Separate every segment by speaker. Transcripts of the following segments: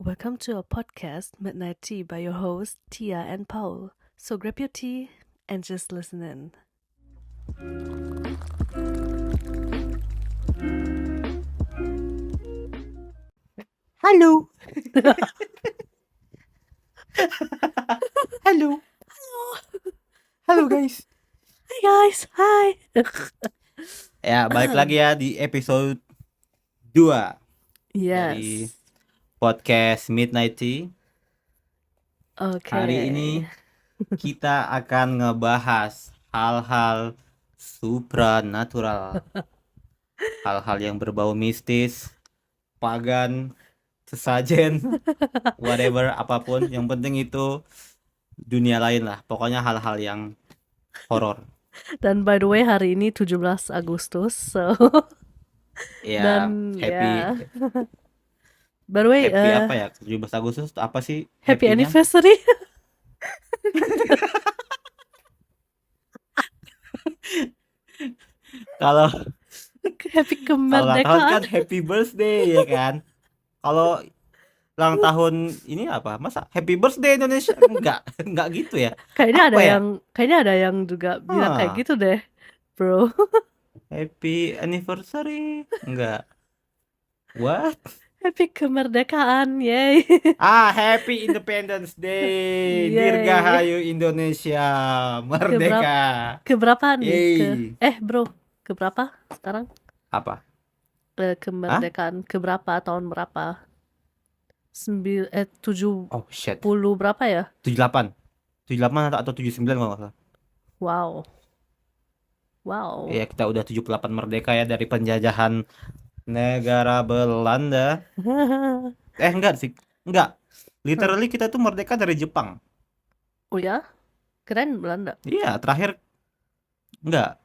Speaker 1: Welcome to our podcast, Midnight Tea, by your hosts, Tia and Paul. So grab your tea and just listen in.
Speaker 2: Halo. Halo. Halo guys.
Speaker 1: Hi guys, hi.
Speaker 2: Ya, balik lagi ya di episode 2 dari
Speaker 1: Yes.
Speaker 2: podcast Midnight Tea.
Speaker 1: Okay.
Speaker 2: Hari ini kita akan ngebahas hal-hal supranatural. Hal-hal yang berbau mistis, pagan, sesajen, whatever, apapun. Yang penting itu dunia lain lah. Pokoknya hal-hal yang horor.
Speaker 1: Dan by the way, hari ini 17 Agustus, so
Speaker 2: Ya,
Speaker 1: dan
Speaker 2: happy.
Speaker 1: ya. By the way,
Speaker 2: Happy apa ya? 17 Agustus itu apa sih?
Speaker 1: happy
Speaker 2: Happy-nya?
Speaker 1: anniversary.
Speaker 2: Kalau
Speaker 1: Happy
Speaker 2: ulang tahun kan
Speaker 1: kemerdekaan.
Speaker 2: happy birthday ya kan. Kalau ulang tahun ini apa? Masa happy birthday Indonesia? Enggak gitu ya.
Speaker 1: Kayaknya
Speaker 2: Apa ya?
Speaker 1: kayaknya ada yang juga bilang kayak gitu deh, bro.
Speaker 2: Happy anniversary? Enggak. What?
Speaker 1: Happy kemerdekaan, yay.
Speaker 2: Happy Independence Day.
Speaker 1: Yay.
Speaker 2: Dirgahayu Indonesia merdeka.
Speaker 1: Keberapa nih?
Speaker 2: Yeay.
Speaker 1: Bro, keberapa sekarang?
Speaker 2: Apa?
Speaker 1: Kemerdekaan keberapa, tahun berapa? 70
Speaker 2: Oh shit.
Speaker 1: berapa ya?
Speaker 2: 78 atau 79 kalau nggak salah.
Speaker 1: Wow.
Speaker 2: Ya kita udah 78 merdeka ya dari penjajahan negara Belanda. Enggak sih. Enggak. Literally kita tuh merdeka dari Jepang.
Speaker 1: Oh ya? Keren Belanda.
Speaker 2: Iya, terakhir enggak.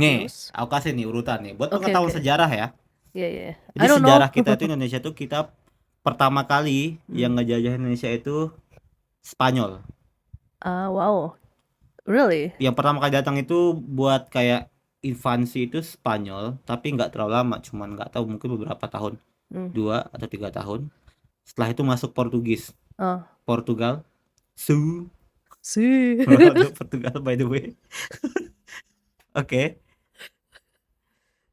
Speaker 2: Nih,
Speaker 1: Terus?
Speaker 2: aku kasih nih urutan nih buat
Speaker 1: Oke,
Speaker 2: pengetahuan
Speaker 1: oke.
Speaker 2: sejarah ya.
Speaker 1: Iya.
Speaker 2: Jadi
Speaker 1: I don't
Speaker 2: sejarah
Speaker 1: know.
Speaker 2: kita itu Indonesia tuh kita pertama kali yang ngejajah Indonesia itu Spanyol.
Speaker 1: Wow. Really?
Speaker 2: Yang pertama kali datang itu buat kayak invasi itu Spanyol, tapi nggak terlalu lama, cuman nggak tahu mungkin beberapa tahun, 2 atau 3 tahun. Setelah itu masuk Portugis, Portugal, Portugal by the way. Oke.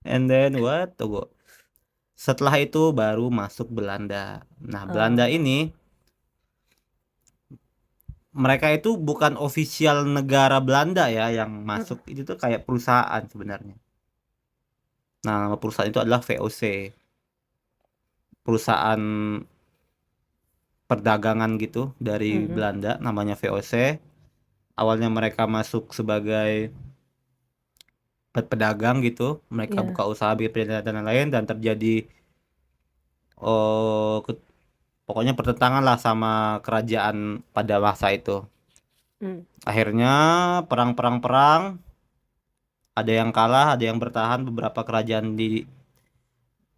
Speaker 2: And then what? Tunggu. Setelah itu baru masuk Belanda. Nah, Belanda ini mereka itu bukan official negara Belanda ya yang masuk, itu tuh kayak perusahaan sebenarnya. Nah, nama perusahaan itu adalah VOC. Perusahaan perdagangan gitu dari Belanda, namanya VOC. Awalnya mereka masuk sebagai pedagang gitu, mereka buka usaha bikin dan lain-lain, dan terjadi pokoknya pertentangan lah sama kerajaan pada masa itu. Akhirnya perang, ada yang kalah, ada yang bertahan. Beberapa kerajaan di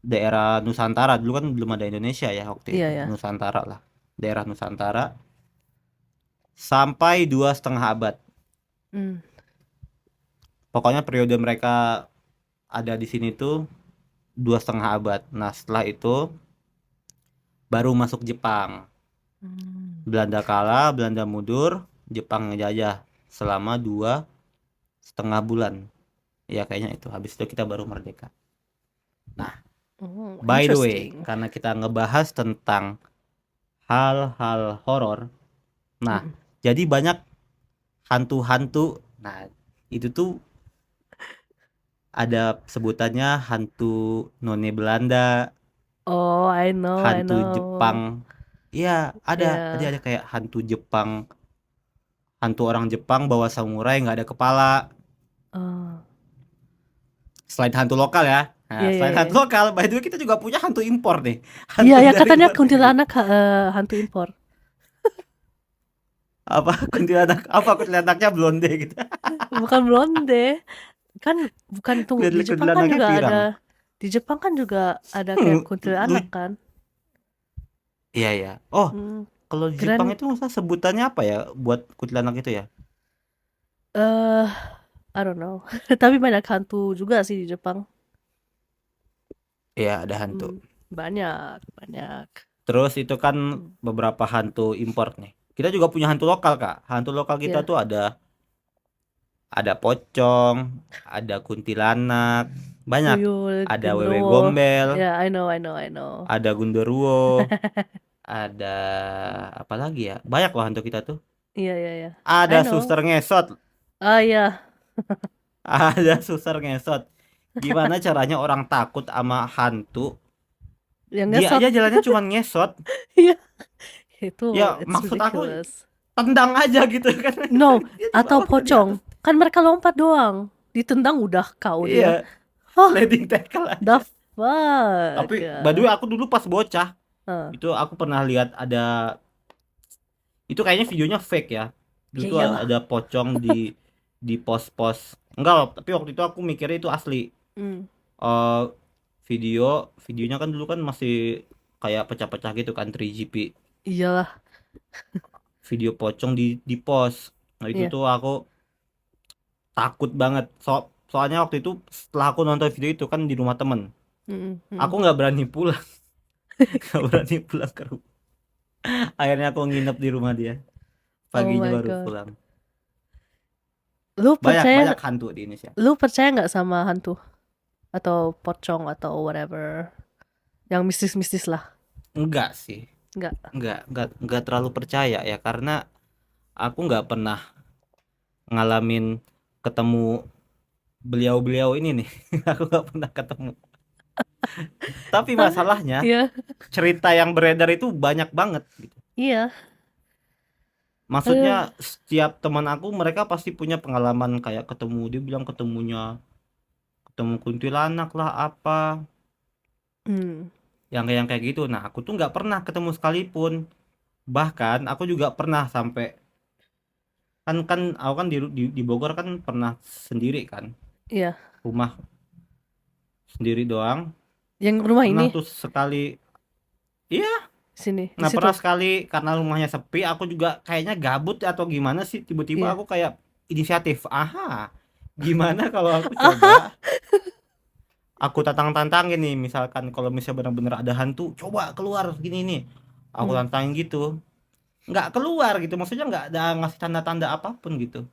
Speaker 2: daerah Nusantara, dulu kan belum ada Indonesia ya waktu itu. Nusantara lah, daerah Nusantara, sampai 2,5 abad. Pokoknya periode mereka ada di sini tuh 2,5 abad. Nah, setelah itu baru masuk Jepang. Belanda kalah, Belanda mundur, Jepang ngejajah selama 2,5 bulan. Ya kayaknya itu. Habis itu kita baru merdeka. Nah, by the way, karena kita ngebahas tentang hal-hal horor, nah jadi banyak hantu-hantu. Nah, itu tuh ada sebutannya hantu none Belanda.
Speaker 1: Oh, I know.
Speaker 2: Hantu Jepang. Iya, ada kayak hantu Jepang. Hantu orang Jepang bawa samurai nggak ada kepala. Selain hantu lokal ya. Nah, selain hantu lokal, by the way kita juga punya hantu impor nih.
Speaker 1: Iya, katanya kuntilanak hantu impor.
Speaker 2: Apa kuntilanak? Apa kuntilanaknya blonde gitu?
Speaker 1: Bukan blonde. Kan bukan tuh di Jepang kan juga pirang. Di Jepang kan juga ada kayak kuntilanak kan.
Speaker 2: Iya. Oh, kalau di Jepang itu masa sebutannya apa ya buat kuntilanak itu ya?
Speaker 1: I don't know. Tapi banyak hantu juga sih di Jepang.
Speaker 2: Iya, ada hantu.
Speaker 1: Banyak.
Speaker 2: Terus itu kan
Speaker 1: Hmm.
Speaker 2: beberapa hantu import nih. Kita juga punya hantu lokal, Kak. Hantu lokal kita
Speaker 1: Ya,
Speaker 2: tuh ada pocong, ada kuntilanak, banyak.
Speaker 1: tuyul,
Speaker 2: Ada wewe
Speaker 1: genderuwo.
Speaker 2: gombel,
Speaker 1: Ya, I know, I know, I know.
Speaker 2: ada gundurwo, ada apa lagi ya? Banyak loh hantu kita tuh.
Speaker 1: Iya, iya, iya. I
Speaker 2: Ada
Speaker 1: know.
Speaker 2: suster ngesot,
Speaker 1: Ah, iya.
Speaker 2: ada suster ngesot. Gimana caranya orang takut sama hantu?
Speaker 1: Yang
Speaker 2: Dia
Speaker 1: ngesot.
Speaker 2: aja jalannya cuma ngesot.
Speaker 1: Iya, itu
Speaker 2: Ya
Speaker 1: it's
Speaker 2: maksud aku
Speaker 1: ridiculous.
Speaker 2: tendang aja gitu kan.
Speaker 1: No,
Speaker 2: Dia di
Speaker 1: atau
Speaker 2: bawah dan di atas.
Speaker 1: pocong. Kan mereka lompat doang. Ditendang udah KO
Speaker 2: Iya,
Speaker 1: dia. Hah,
Speaker 2: sliding tackle
Speaker 1: the
Speaker 2: aja.
Speaker 1: fuck.
Speaker 2: Tapi by the way aku dulu pas bocah
Speaker 1: Ah,
Speaker 2: itu aku pernah lihat ada, itu kayaknya videonya fake ya. Dulu
Speaker 1: ya
Speaker 2: tuh
Speaker 1: iyalah.
Speaker 2: ada pocong di pos-pos. Enggak, tapi waktu itu aku mikirnya itu asli.
Speaker 1: Hmm,
Speaker 2: eh videonya kan dulu kan masih kayak pecah-pecah gitu kan 3GP.
Speaker 1: iyalah.
Speaker 2: Video pocong di pos. Nah, itu
Speaker 1: Iya.
Speaker 2: tuh aku takut banget. Soalnya waktu itu setelah aku nonton video itu kan di rumah temen.
Speaker 1: Mm,
Speaker 2: Aku
Speaker 1: mm.
Speaker 2: nggak berani pulang, nggak berani pulang ke rumah. Akhirnya aku nginep di rumah dia.
Speaker 1: Oh
Speaker 2: Paginya
Speaker 1: my
Speaker 2: baru
Speaker 1: God.
Speaker 2: pulang.
Speaker 1: Lu
Speaker 2: Banyak
Speaker 1: percaya
Speaker 2: banyak hantu di Indonesia.
Speaker 1: lu percaya nggak sama hantu atau pocong atau whatever yang mistis-mistis lah?
Speaker 2: Enggak sih.
Speaker 1: Nggak.
Speaker 2: Enggak terlalu percaya ya karena aku nggak pernah ngalamin ketemu beliau-beliau ini nih. Aku nggak pernah ketemu. Tapi masalahnya
Speaker 1: Iya,
Speaker 2: cerita yang beredar itu banyak banget gitu.
Speaker 1: iya.
Speaker 2: Maksudnya
Speaker 1: Aduh.
Speaker 2: setiap teman aku mereka pasti punya pengalaman kayak ketemu, dia bilang ketemu kuntilanak lah apa
Speaker 1: Hmm.
Speaker 2: yang kayak gitu. Nah aku tuh nggak pernah ketemu sekalipun. Bahkan aku juga pernah sampai, kan kan aku kan di Bogor kan pernah sendiri kan,
Speaker 1: Iya.
Speaker 2: rumah sendiri doang.
Speaker 1: Yang rumah
Speaker 2: Pernah
Speaker 1: ini
Speaker 2: tuh sekali, iya.
Speaker 1: sini di
Speaker 2: Nah
Speaker 1: situ.
Speaker 2: pernah sekali karena rumahnya sepi, aku juga kayaknya gabut atau gimana sih, tiba-tiba
Speaker 1: Iya.
Speaker 2: aku kayak inisiatif, aha, gimana kalau aku coba,
Speaker 1: Aha.
Speaker 2: aku tantangin nih, misalkan kalau misalnya benar-benar ada hantu, coba keluar gini nih, aku
Speaker 1: Hmm.
Speaker 2: tantangin gitu, nggak keluar gitu, maksudnya nggak ada ngasih tanda-tanda apapun gitu.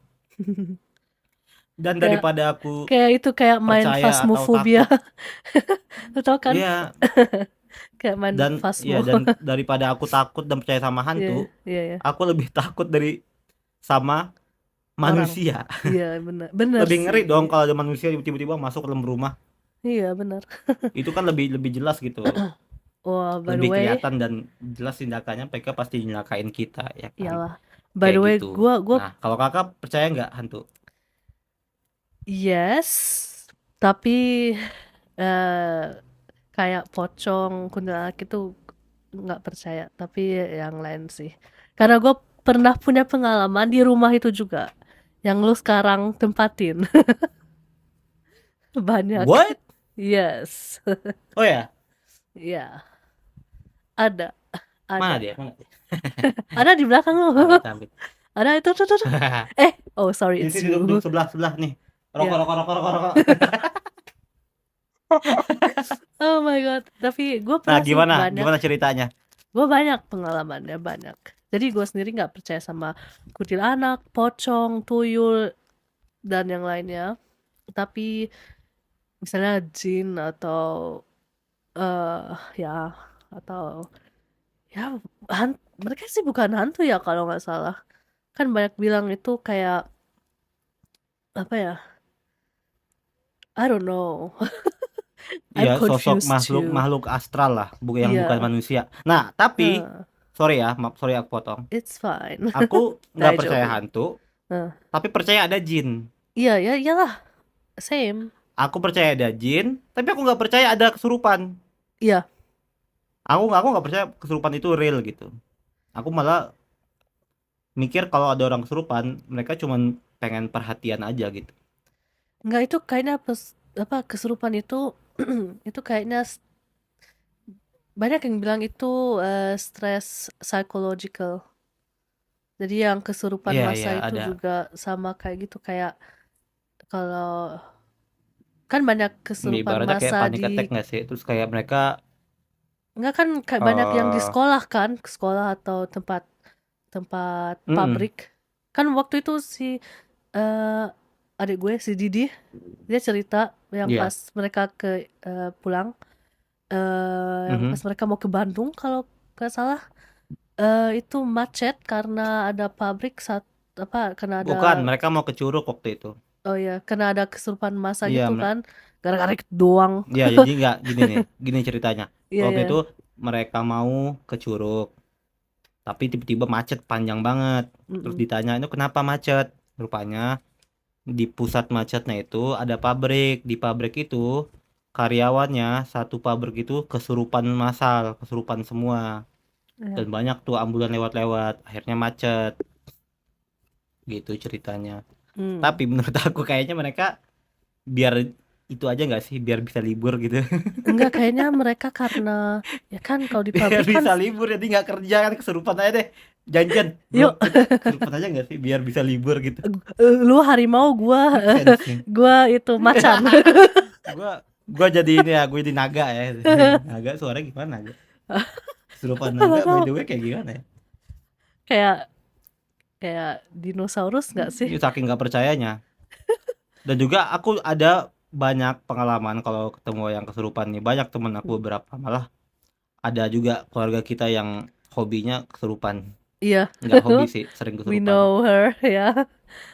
Speaker 2: Dan
Speaker 1: Kayak
Speaker 2: daripada aku
Speaker 1: kayak itu kayak main
Speaker 2: percaya atau
Speaker 1: phasmophobia.
Speaker 2: takut,
Speaker 1: Lu tau kan?
Speaker 2: iya,
Speaker 1: Kayak main phasmo.
Speaker 2: dan daripada aku takut dan percaya sama
Speaker 1: Iya,
Speaker 2: hantu,
Speaker 1: iya, iya.
Speaker 2: aku lebih takut sama
Speaker 1: Orang.
Speaker 2: manusia.
Speaker 1: Iya, benar. Benar
Speaker 2: Lebih ngeri
Speaker 1: sih.
Speaker 2: dong kalau ada manusia tiba-tiba masuk ke dalam rumah.
Speaker 1: Iya, benar.
Speaker 2: Itu kan lebih lebih jelas gitu,
Speaker 1: Wah, by the
Speaker 2: lebih
Speaker 1: way,
Speaker 2: kelihatan dan jelas tindakannya, mereka pasti nyelakain kita ya kan,
Speaker 1: iyalah. By
Speaker 2: kayak
Speaker 1: the way,
Speaker 2: gitu.
Speaker 1: gua
Speaker 2: Nah kalau kakak percaya nggak hantu?
Speaker 1: yes, tapi eh kayak pocong, kuntilanak itu nggak percaya. Tapi yang lain sih. Karena gue pernah punya pengalaman di rumah itu juga. Yang lu sekarang tempatin. Banyak.
Speaker 2: What?
Speaker 1: Yes.
Speaker 2: Oh ya,
Speaker 1: Ya, ada.
Speaker 2: mana
Speaker 1: Ada.
Speaker 2: dia, mana dia?
Speaker 1: Ada di belakang lu.
Speaker 2: Amit amit.
Speaker 1: Ada itu tuh, tuh, tuh. Oh sorry,
Speaker 2: Ini
Speaker 1: it's
Speaker 2: sih duduk
Speaker 1: you.
Speaker 2: sebelah sebelah nih, rokok
Speaker 1: Ya.
Speaker 2: rokok rokok rokok rokok.
Speaker 1: Oh my God. Tapi gue
Speaker 2: Nah
Speaker 1: pernah sih
Speaker 2: gimana
Speaker 1: banyak.
Speaker 2: gimana ceritanya?
Speaker 1: Gue banyak pengalamannya, banyak. Jadi gue sendiri nggak percaya sama kuntilanak, pocong, tuyul, dan yang lainnya. Tapi misalnya jin atau ya atau ya mereka sih bukan hantu ya kalau nggak salah. Kan banyak bilang itu kayak apa ya? I don't know.
Speaker 2: Iya,
Speaker 1: I'm
Speaker 2: sosok
Speaker 1: confused
Speaker 2: makhluk
Speaker 1: too.
Speaker 2: makhluk astral lah, yang bukan
Speaker 1: Iya,
Speaker 2: manusia. Nah tapi
Speaker 1: uh,
Speaker 2: sorry ya, maaf, sorry aku potong.
Speaker 1: it's fine.
Speaker 2: Aku nggak percaya
Speaker 1: Daijoubu.
Speaker 2: hantu,
Speaker 1: Uh,
Speaker 2: tapi percaya ada jin.
Speaker 1: iya ya iyalah, same.
Speaker 2: Aku percaya ada jin, tapi aku nggak percaya ada kesurupan.
Speaker 1: Iya,
Speaker 2: Aku nggak percaya kesurupan itu real gitu. Aku malah mikir kalau ada orang kesurupan, mereka cuman pengen perhatian aja gitu.
Speaker 1: nggak itu kayaknya apa kesurupan itu itu kayaknya banyak yang bilang itu stress psychological. Jadi yang kesurupan
Speaker 2: Iya
Speaker 1: masa
Speaker 2: iya
Speaker 1: itu
Speaker 2: ada.
Speaker 1: juga sama kayak gitu kayak kalau kan banyak
Speaker 2: Ini
Speaker 1: kesurupan
Speaker 2: ibaratnya kayak
Speaker 1: masa
Speaker 2: panic
Speaker 1: di
Speaker 2: attack nggak sih? Terus kayak mereka
Speaker 1: Enggak kan kayak banyak yang di
Speaker 2: Eh,
Speaker 1: sekolah kan, sekolah atau tempat tempat
Speaker 2: mm-mm.
Speaker 1: pabrik. Kan waktu itu si eh adik gue si Didi dia cerita yang
Speaker 2: Iya.
Speaker 1: pas mereka ke pulang yang pas
Speaker 2: Mhm.
Speaker 1: mereka mau ke Bandung kalau nggak salah itu macet karena ada pabrik saat apa karena ada
Speaker 2: Bukan, mereka mau ke Curug waktu itu.
Speaker 1: oh ya karena ada kesurupan massa
Speaker 2: Iya,
Speaker 1: gitu kan gara-gara itu doang.
Speaker 2: iya, jadi nggak gini nih, gini ceritanya.
Speaker 1: Iya
Speaker 2: Waktu
Speaker 1: ya.
Speaker 2: itu mereka mau ke Curug, tapi tiba-tiba macet panjang banget. Terus
Speaker 1: Mm-mm.
Speaker 2: ditanya itu kenapa macet? Rupanya di pusat macetnya itu ada pabrik. Di pabrik itu karyawannya satu pabrik itu kesurupan massal, kesurupan semua.
Speaker 1: Iya.
Speaker 2: Dan banyak tuh ambulan lewat-lewat, akhirnya macet. Gitu ceritanya.
Speaker 1: Hmm.
Speaker 2: Tapi menurut aku kayaknya mereka biar itu aja nggak sih, biar bisa libur gitu.
Speaker 1: Enggak kayaknya mereka karena ya kan kalau di
Speaker 2: Biar
Speaker 1: pabrik kan
Speaker 2: bisa libur jadi nggak kerja kan, kesurupan aja deh. Janjian bro,
Speaker 1: yuk
Speaker 2: kita kesurupan aja nggak sih biar bisa libur gitu.
Speaker 1: lu harimau gua
Speaker 2: Make sense nih.
Speaker 1: gua itu macan.
Speaker 2: Gua jadi ini ya, gue jadi naga ya. Naga suara gimana naga? Kesurupan naga
Speaker 1: Nggak
Speaker 2: by
Speaker 1: tahu
Speaker 2: the way kayak gimana ya?
Speaker 1: kayak kayak dinosaurus nggak sih?
Speaker 2: Ini saking nggak percayanya. Dan juga aku ada banyak pengalaman kalau ketemu yang kesurupan nih. Banyak temen aku
Speaker 1: Hmm.
Speaker 2: beberapa, malah ada juga keluarga kita yang hobinya kesurupan.
Speaker 1: Iya,
Speaker 2: Nggak hobi sih, sering
Speaker 1: we
Speaker 2: kesurupan.
Speaker 1: know her ya.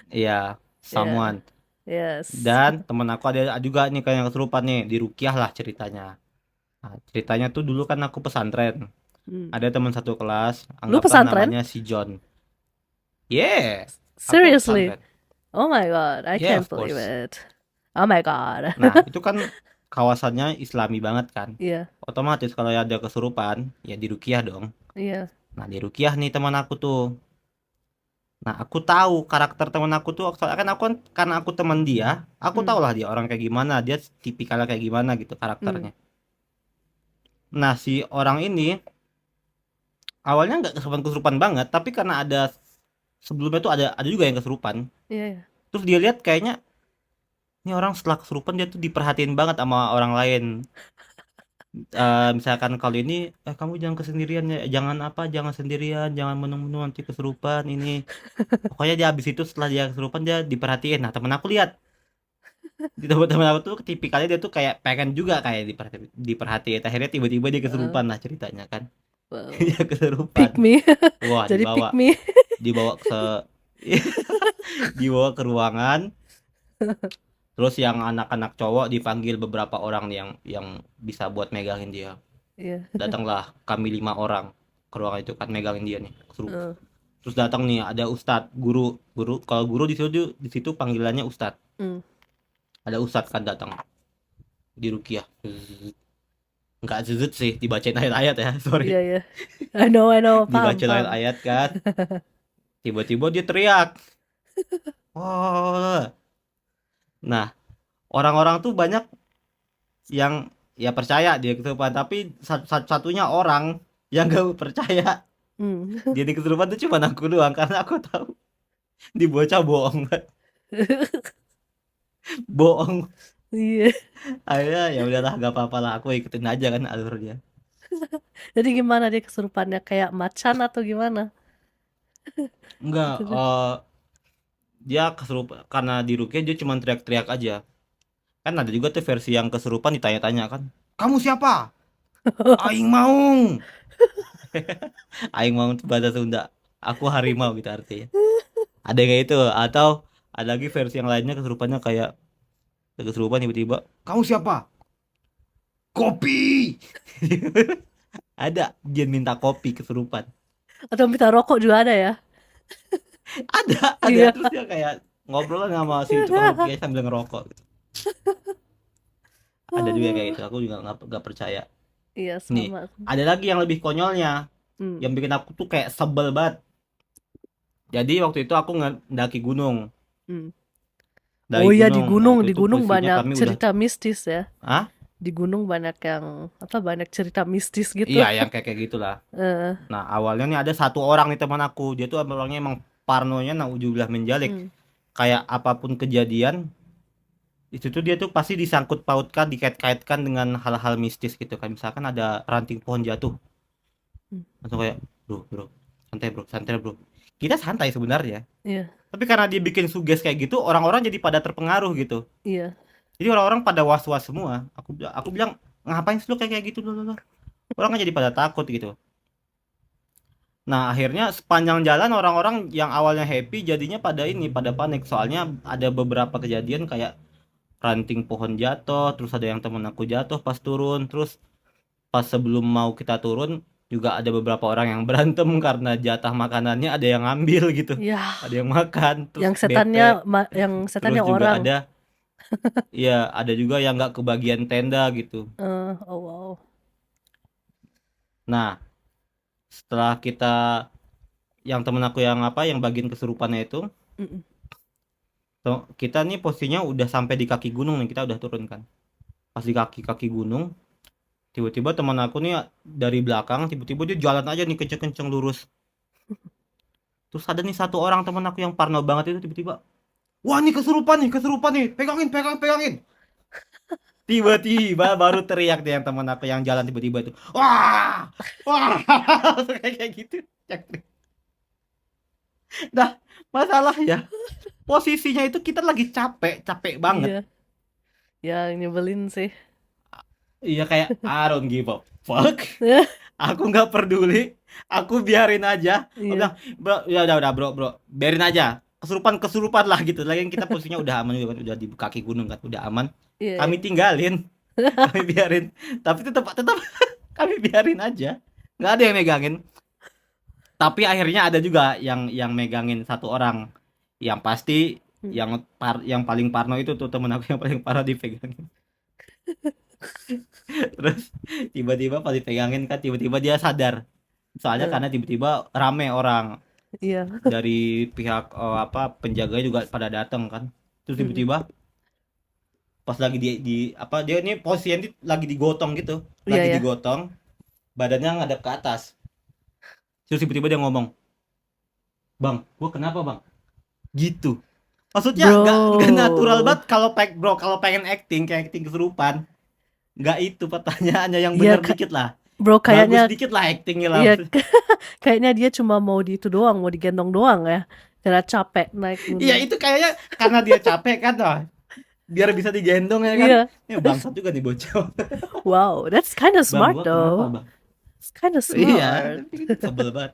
Speaker 2: Iya,
Speaker 1: Ya,
Speaker 2: someone.
Speaker 1: yes.
Speaker 2: Dan temen aku ada juga nih kayak yang kesurupan nih, di Rukiah lah ceritanya. Nah, ceritanya tuh dulu kan aku pesantren.
Speaker 1: Hmm.
Speaker 2: Ada teman satu kelas,
Speaker 1: Lu
Speaker 2: anggaplah
Speaker 1: pesantren?
Speaker 2: namanya si John. Yeah, aku
Speaker 1: Seriously?
Speaker 2: pesantren.
Speaker 1: Oh my god, I
Speaker 2: Yeah,
Speaker 1: can't
Speaker 2: of
Speaker 1: believe
Speaker 2: course.
Speaker 1: it. Oh my god.
Speaker 2: Nah, itu kan kawasannya Islami banget kan.
Speaker 1: Iya,
Speaker 2: Otomatis kalau ada kesurupan, ya di Rukiah dong.
Speaker 1: iya.
Speaker 2: Nah, di Rukiah nih teman aku tuh. Nah, aku tahu karakter teman aku tuh, soalnya kan karena aku teman dia, aku
Speaker 1: Hmm.
Speaker 2: tahu lah dia orang kayak gimana, dia tipikalnya kayak gimana gitu
Speaker 1: Hmm.
Speaker 2: karakternya. Nah, si orang ini awalnya nggak kesurupan-kesurupan banget, tapi karena ada sebelumnya tuh ada juga yang kesurupan.
Speaker 1: Iya, iya.
Speaker 2: Terus dia lihat kayaknya ini orang setelah kesurupan dia tuh diperhatiin banget sama orang lain. Misalkan kalau ini, kamu jangan kesendirian ya, jangan apa, jangan sendirian, jangan menung-menung nanti kesurupan ini. Pokoknya dia habis itu setelah dia kesurupan dia diperhatiin. Nah, temen aku lihat di temen aku tuh tipikalnya dia tuh kayak pengen juga kayak diperhatiin. Akhirnya tiba-tiba dia
Speaker 1: Uh,
Speaker 2: kesurupan lah ceritanya kan.
Speaker 1: wow.
Speaker 2: Dia kesurupan.
Speaker 1: Pick me.
Speaker 2: Wah,
Speaker 1: Jadi
Speaker 2: dibawa
Speaker 1: pick me.
Speaker 2: dibawa ke dibawa ke ruangan. Terus yang anak-anak cowok dipanggil beberapa orang nih yang bisa buat megangin dia.
Speaker 1: Iya.
Speaker 2: Datanglah kami 5 orang ke ruangan itu kan megangin dia nih.
Speaker 1: Uh,
Speaker 2: Terus datang nih ada ustadz, guru. Kalau guru di situ panggilannya ustadz.
Speaker 1: hmm.
Speaker 2: Ada ustadz kan datang di Rukiah. Nggak zuzut sih, dibacain ayat-ayat ya, sorry.
Speaker 1: Iya, iya. I know. Paham,
Speaker 2: Dibacain
Speaker 1: paham.
Speaker 2: ayat-ayat kan. Tiba-tiba dia teriak. Oh. Nah, orang-orang tuh banyak yang ya percaya dia kesurupan, tapi satu-satunya orang yang gak percaya
Speaker 1: Hmm.
Speaker 2: dia di kesurupan tuh cuma aku doang, karena aku tahu di bocah bohong banget. Bohong.
Speaker 1: Iya.
Speaker 2: Akhirnya ya udahlah, gak apa-apa lah, aku ikutin aja kan alurnya.
Speaker 1: Jadi gimana dia kesurupannya kayak macan atau gimana?
Speaker 2: Enggak,
Speaker 1: Itu deh.
Speaker 2: dia kesurupan karena di Rukiah dia cuma teriak-teriak aja. Kan ada juga tuh versi yang kesurupan ditanya-tanya kan, kamu siapa? Aing Maung. Aing Maung itu bahasa Sunda, aku harimau gitu artinya. Ada kayak itu, atau ada lagi versi yang lainnya kesurupannya kayak kesurupan tiba-tiba, kamu siapa? Kopi. Ada jin minta kopi kesurupan.
Speaker 1: Atau minta rokok juga ada ya?
Speaker 2: Ada
Speaker 1: Iya.
Speaker 2: terus dia kayak ngobrol lah sama si tukang rukiah sambil ngerokok gitu. Ada juga kayak gitu, aku juga nggak percaya.
Speaker 1: Iya,
Speaker 2: Nih,
Speaker 1: sama.
Speaker 2: ada lagi yang lebih konyolnya,
Speaker 1: Hmm.
Speaker 2: yang bikin aku tuh kayak sebel banget. Jadi waktu itu aku ngedaki gunung,
Speaker 1: Hmm. Oh
Speaker 2: dari
Speaker 1: iya
Speaker 2: gunung. Nah itu
Speaker 1: di
Speaker 2: tuh
Speaker 1: gunung
Speaker 2: posisinya
Speaker 1: banyak
Speaker 2: kami udah,
Speaker 1: cerita mistis ya.
Speaker 2: ah,
Speaker 1: Di gunung banyak yang apa banyak cerita mistis gitu.
Speaker 2: iya yang kayak gitulah.
Speaker 1: Eh,
Speaker 2: Nah awalnya nih ada satu orang nih teman aku, dia tuh orangnya emang parnonya nauzubillah menjalik.
Speaker 1: hmm.
Speaker 2: Kayak apapun kejadian Itu tuh dia tuh pasti disangkut pautkan, dikait-kaitkan dengan hal-hal mistis gitu kan. Misalkan ada ranting pohon jatuh,
Speaker 1: Hmm.
Speaker 2: langsung kayak, bro, bro, santai bro, santai bro. Kita santai sebenarnya.
Speaker 1: Iya,
Speaker 2: Tapi karena dibikin suges kayak gitu, orang-orang jadi pada terpengaruh gitu.
Speaker 1: iya.
Speaker 2: Jadi orang-orang pada was-was semua. Aku bilang, ngapain sih lu kayak gitu loh. Orang kan jadi pada takut gitu. Nah, akhirnya sepanjang jalan orang-orang yang awalnya happy jadinya pada panik. Soalnya ada beberapa kejadian kayak ranting pohon jatuh, terus ada yang temen aku jatuh pas turun, terus pas sebelum mau kita turun juga ada beberapa orang yang berantem karena jatah makanannya ada yang ngambil gitu.
Speaker 1: Ya,
Speaker 2: Ada yang makan, terus
Speaker 1: yang
Speaker 2: BP, terus
Speaker 1: setannya
Speaker 2: juga
Speaker 1: orang.
Speaker 2: ada ya ada juga yang nggak kebagian tenda gitu.
Speaker 1: Oh wow.
Speaker 2: Nah, setelah kita yang temen aku yang apa yang bagian kesurupannya itu
Speaker 1: Mm-mm.
Speaker 2: kita nih posisinya udah sampai di kaki gunung nih, kita udah turun kan. Pas di kaki gunung, tiba-tiba teman aku nih dari belakang tiba-tiba dia jalan aja nih kenceng-kenceng lurus. Terus ada nih satu orang teman aku yang parno banget itu tiba-tiba, wah nih kesurupan nih, pegangin, pegangin. Tiba-tiba baru teriak deh yang teman aku yang jalan tiba-tiba itu, wah, wah, kayak gitu. Nah, masalah ya, posisinya itu kita lagi capek, capek banget.
Speaker 1: Iya, ya nyebelin sih.
Speaker 2: Iya kayak I don't give a fuck. Aku nggak peduli. Aku biarin aja. Aku
Speaker 1: Iya,
Speaker 2: bilang, bro, ya udah bro, bro, biarin aja. Kesurupan lah gitu. Lagian kita posisinya udah aman juga kan, udah di kaki gunung kan, udah aman.
Speaker 1: iya,
Speaker 2: Kami
Speaker 1: iya.
Speaker 2: tinggalin, kami biarin. Tapi tetap tetap kami biarin aja. Nggak ada yang megangin. Tapi akhirnya ada juga yang megangin satu orang. Yang pasti
Speaker 1: Hmm.
Speaker 2: yang paling parno itu tuh temen aku yang paling parah dipegangin. Terus tiba-tiba pas dipegangin kan tiba-tiba dia sadar. Soalnya
Speaker 1: Eh,
Speaker 2: karena tiba-tiba rame orang
Speaker 1: iya.
Speaker 2: dari pihak apa penjaga juga pada datang kan. Terus
Speaker 1: Mm-mm.
Speaker 2: tiba-tiba pas lagi di apa dia ini posisi ini lagi digotong gitu.
Speaker 1: Iya,
Speaker 2: Lagi
Speaker 1: ya.
Speaker 2: digotong, badannya ngadep ke atas. Terus tiba-tiba dia ngomong, "Bang, gua kenapa, Bang?" Gitu. Maksudnya nggak natural
Speaker 1: Bro.
Speaker 2: banget kalau pengen acting kayak acting kesurupan. Nggak itu pertanyaannya yang
Speaker 1: Iya,
Speaker 2: bener dikit lah.
Speaker 1: bro kayaknya
Speaker 2: Bagus dikit lah actingnya lah.
Speaker 1: iya kayaknya dia cuma mau di itu doang, mau digendong doang ya. Karena capek naik
Speaker 2: Iya
Speaker 1: gunung.
Speaker 2: itu kayaknya karena dia capek kan wah, biar bisa digendong ya kan.
Speaker 1: Iya.
Speaker 2: Ini bangsat juga nih bocah.
Speaker 1: Wow, that's kind of
Speaker 2: Bang,
Speaker 1: smart
Speaker 2: gua kenapa,
Speaker 1: though.
Speaker 2: Bang?
Speaker 1: It's kind of
Speaker 2: Iya,
Speaker 1: smart.
Speaker 2: tapi sebel banget.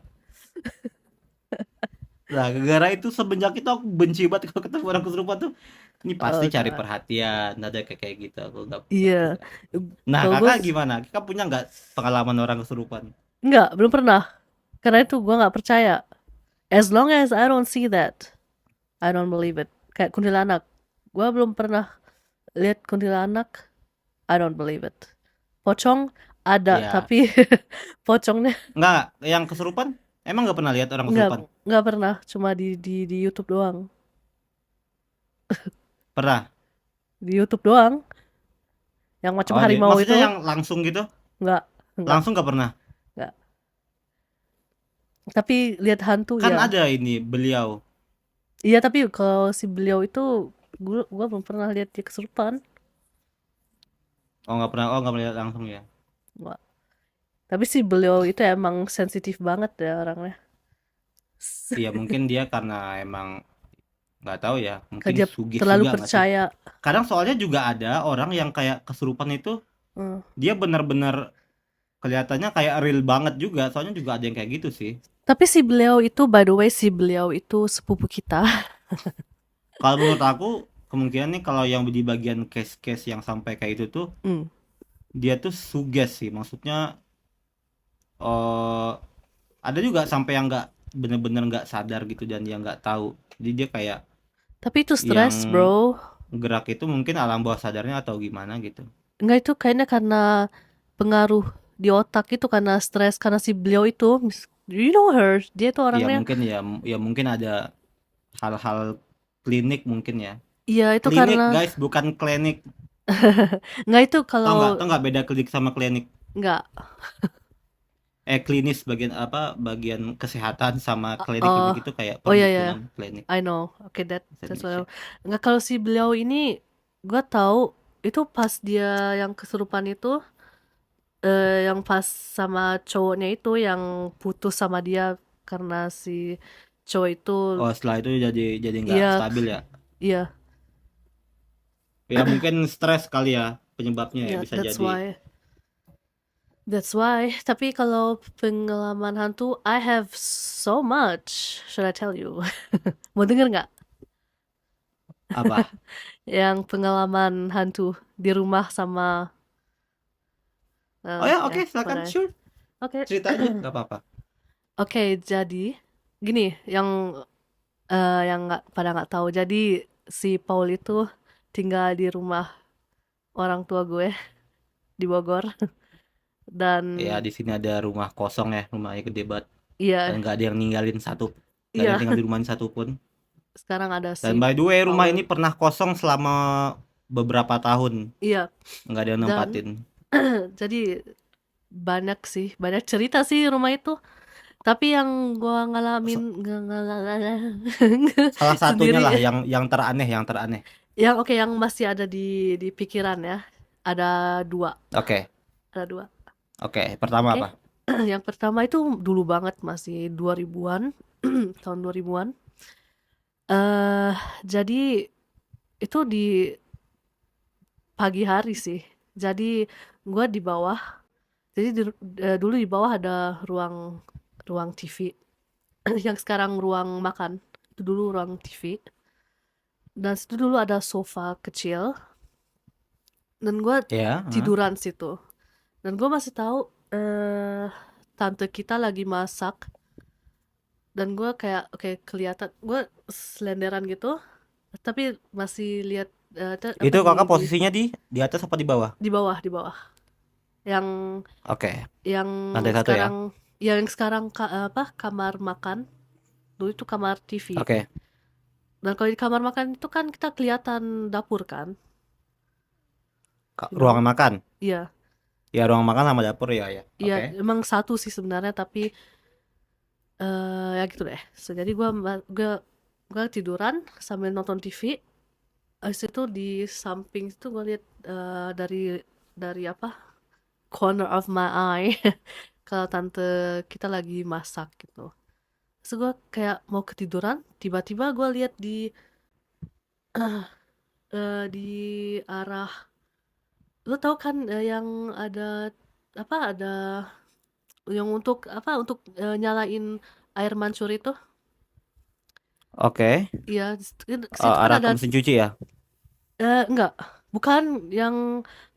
Speaker 2: Nah, gara-gara itu semenjak itu aku benci banget kalau ketemu orang kesurupan tuh. Ini pasti
Speaker 1: Oh
Speaker 2: cari
Speaker 1: god.
Speaker 2: perhatian, ada kayak gitu. Aku nggak
Speaker 1: Iya.
Speaker 2: suka. Nah,
Speaker 1: Kalau gue
Speaker 2: kakak gimana? Kakak punya nggak pengalaman orang kesurupan?
Speaker 1: enggak, belum pernah. Karena itu gue nggak percaya. As long as I don't see that, I don't believe it. Kayak kuntilanak. Gue belum pernah lihat kuntilanak. I don't believe it. Pocong ada,
Speaker 2: Ya,
Speaker 1: tapi pocongnya
Speaker 2: nggak. Yang kesurupan? Emang nggak pernah lihat orang
Speaker 1: nggak
Speaker 2: kesurupan?
Speaker 1: nggak pernah. Cuma di YouTube doang.
Speaker 2: Pernah.
Speaker 1: Di YouTube doang. Yang macam
Speaker 2: Oh,
Speaker 1: harimau
Speaker 2: maksudnya
Speaker 1: itu
Speaker 2: yang langsung gitu?
Speaker 1: nggak nggak
Speaker 2: Langsung nggak pernah.
Speaker 1: nggak. Tapi lihat hantu
Speaker 2: Kan
Speaker 1: ya.
Speaker 2: ada ini beliau.
Speaker 1: Iya tapi kalau si beliau itu gua belum pernah lihat dia kesurupan.
Speaker 2: Oh, nggak pernah lihat langsung ya.
Speaker 1: Nggak. Tapi si beliau itu emang sensitif banget ya orangnya.
Speaker 2: Iya mungkin dia karena emang nggak tahu ya, mungkin
Speaker 1: Kerja
Speaker 2: sugih
Speaker 1: terlalu
Speaker 2: juga nggak sih.
Speaker 1: percaya.
Speaker 2: Kadang soalnya juga ada orang yang kayak kesurupan itu
Speaker 1: Hmm.
Speaker 2: dia benar-benar kelihatannya kayak real banget juga. Soalnya juga ada yang kayak gitu sih.
Speaker 1: Tapi si beliau itu, by the way, si beliau itu sepupu kita.
Speaker 2: Kalau menurut aku kemungkinan nih kalau yang di bagian case-case yang sampai kayak itu tuh
Speaker 1: Hmm.
Speaker 2: dia tuh suges sih. Maksudnya eh ada juga sampai yang nggak bener-bener nggak sadar gitu dan dia nggak tahu. Jadi dia kayak
Speaker 1: Tapi itu
Speaker 2: yang
Speaker 1: stres, bro.
Speaker 2: gerak itu mungkin alam bawah sadarnya atau gimana gitu.
Speaker 1: Enggak, itu kayaknya karena pengaruh di otak itu, karena stres, karena si beliau itu, you know her, dia tuh
Speaker 2: Ya
Speaker 1: orangnya,
Speaker 2: mungkin ya mungkin ada hal-hal klinik mungkin ya.
Speaker 1: iya itu
Speaker 2: Klinik
Speaker 1: karena,
Speaker 2: guys, bukan klinik.
Speaker 1: enggak itu kalau,
Speaker 2: Tahu nggak beda klinik sama klinik?
Speaker 1: enggak,
Speaker 2: Klinis bagian apa? Bagian kesehatan sama klinik
Speaker 1: oh,
Speaker 2: klinik itu kayak
Speaker 1: oh ya ya,
Speaker 2: perdukunan klinik
Speaker 1: I know, okay,
Speaker 2: bahasa
Speaker 1: that's
Speaker 2: Indonesia.
Speaker 1: what, enggak kalau si beliau ini, Gua tahu itu pas dia yang kesurupan itu, yang pas sama cowoknya itu yang putus sama dia karena si cowok itu,
Speaker 2: Oh, setelah itu jadi nggak
Speaker 1: iya,
Speaker 2: stabil ya.
Speaker 1: iya,
Speaker 2: Ya mungkin stres kali ya penyebabnya ya,
Speaker 1: iya,
Speaker 2: bisa jadi.
Speaker 1: that's why. Tapi kalau pengalaman hantu, I have so much. Should I tell you? Mau denger nggak?
Speaker 2: Apa?
Speaker 1: Yang pengalaman hantu di rumah sama,
Speaker 2: Oh ya, oke,
Speaker 1: ya,
Speaker 2: silakan,
Speaker 1: mana?
Speaker 2: sure,
Speaker 1: Oke,
Speaker 2: cerita aja, nggak apa-apa.
Speaker 1: oke. Jadi gini, yang nggak pada nggak tahu. Jadi si Paul itu tinggal di rumah orang tua gue di Bogor dan
Speaker 2: Ya di sini ada rumah kosong ya, rumahnya gede banget dan
Speaker 1: iya,
Speaker 2: nggak ada yang ninggalin satu, nggak ada yang
Speaker 1: iya.
Speaker 2: tinggal di rumah ini satu pun.
Speaker 1: Sekarang ada
Speaker 2: Dan
Speaker 1: si
Speaker 2: by the way, rumah
Speaker 1: Paul.
Speaker 2: ini pernah kosong selama beberapa tahun,
Speaker 1: Iya,
Speaker 2: nggak ada yang
Speaker 1: dan
Speaker 2: nempatin.
Speaker 1: jadi banyak cerita sih rumah itu. Tapi yang gua
Speaker 2: S-
Speaker 1: ngalamin
Speaker 2: Salah satunya lah
Speaker 1: sendiri,
Speaker 2: yang teraneh, yang teraneh.
Speaker 1: yang oke, yang masih ada di pikiran ya. Ada dua,
Speaker 2: Oke,
Speaker 1: ada dua.
Speaker 2: oke. Pertama
Speaker 1: Oke.
Speaker 2: apa?
Speaker 1: Yang pertama itu dulu banget, masih 2000-an, tahun 2000-an. Eh, jadi itu di pagi hari sih. Jadi gua di bawah. Jadi dulu di bawah ada ruang ruang TV yang sekarang ruang makan. Itu dulu ruang TV. Dan situ dulu ada sofa kecil dan gua
Speaker 2: Ya,
Speaker 1: tiduran situ. Dan gua masih tahu eh tante kita lagi masak dan gua kayak oke, kelihatan gua selenderan gitu tapi masih lihat apa
Speaker 2: itu kakak
Speaker 1: di
Speaker 2: posisinya di atas apa di bawah?
Speaker 1: di bawah yang
Speaker 2: Oke,
Speaker 1: yang
Speaker 2: lantai satu ya.
Speaker 1: sekarang yang sekarang apa kamar makan dulu itu kamar TV.
Speaker 2: Oke,
Speaker 1: Dan kalau di kamar makan itu kan kita kelihatan dapur kan, you know?
Speaker 2: ruangan makan.
Speaker 1: Iya,
Speaker 2: Ya ruang makan sama dapur ya ya.
Speaker 1: iya,
Speaker 2: Oke.
Speaker 1: emang satu sih sebenarnya tapi ya gitu deh. So, jadi gua tiduran sambil nonton TV. Habis itu di samping itu gua lihat dari apa corner of my eye kalau tante kita lagi masak gitu. Terus gue kayak mau ketiduran, tiba-tiba gue lihat di arah, lo tau kan yang ada apa ada yang untuk apa untuk nyalain air mancur itu.
Speaker 2: Oke.
Speaker 1: Iya, ke situ kan
Speaker 2: Arah ke
Speaker 1: ada
Speaker 2: mesin cuci ya.
Speaker 1: enggak, bukan yang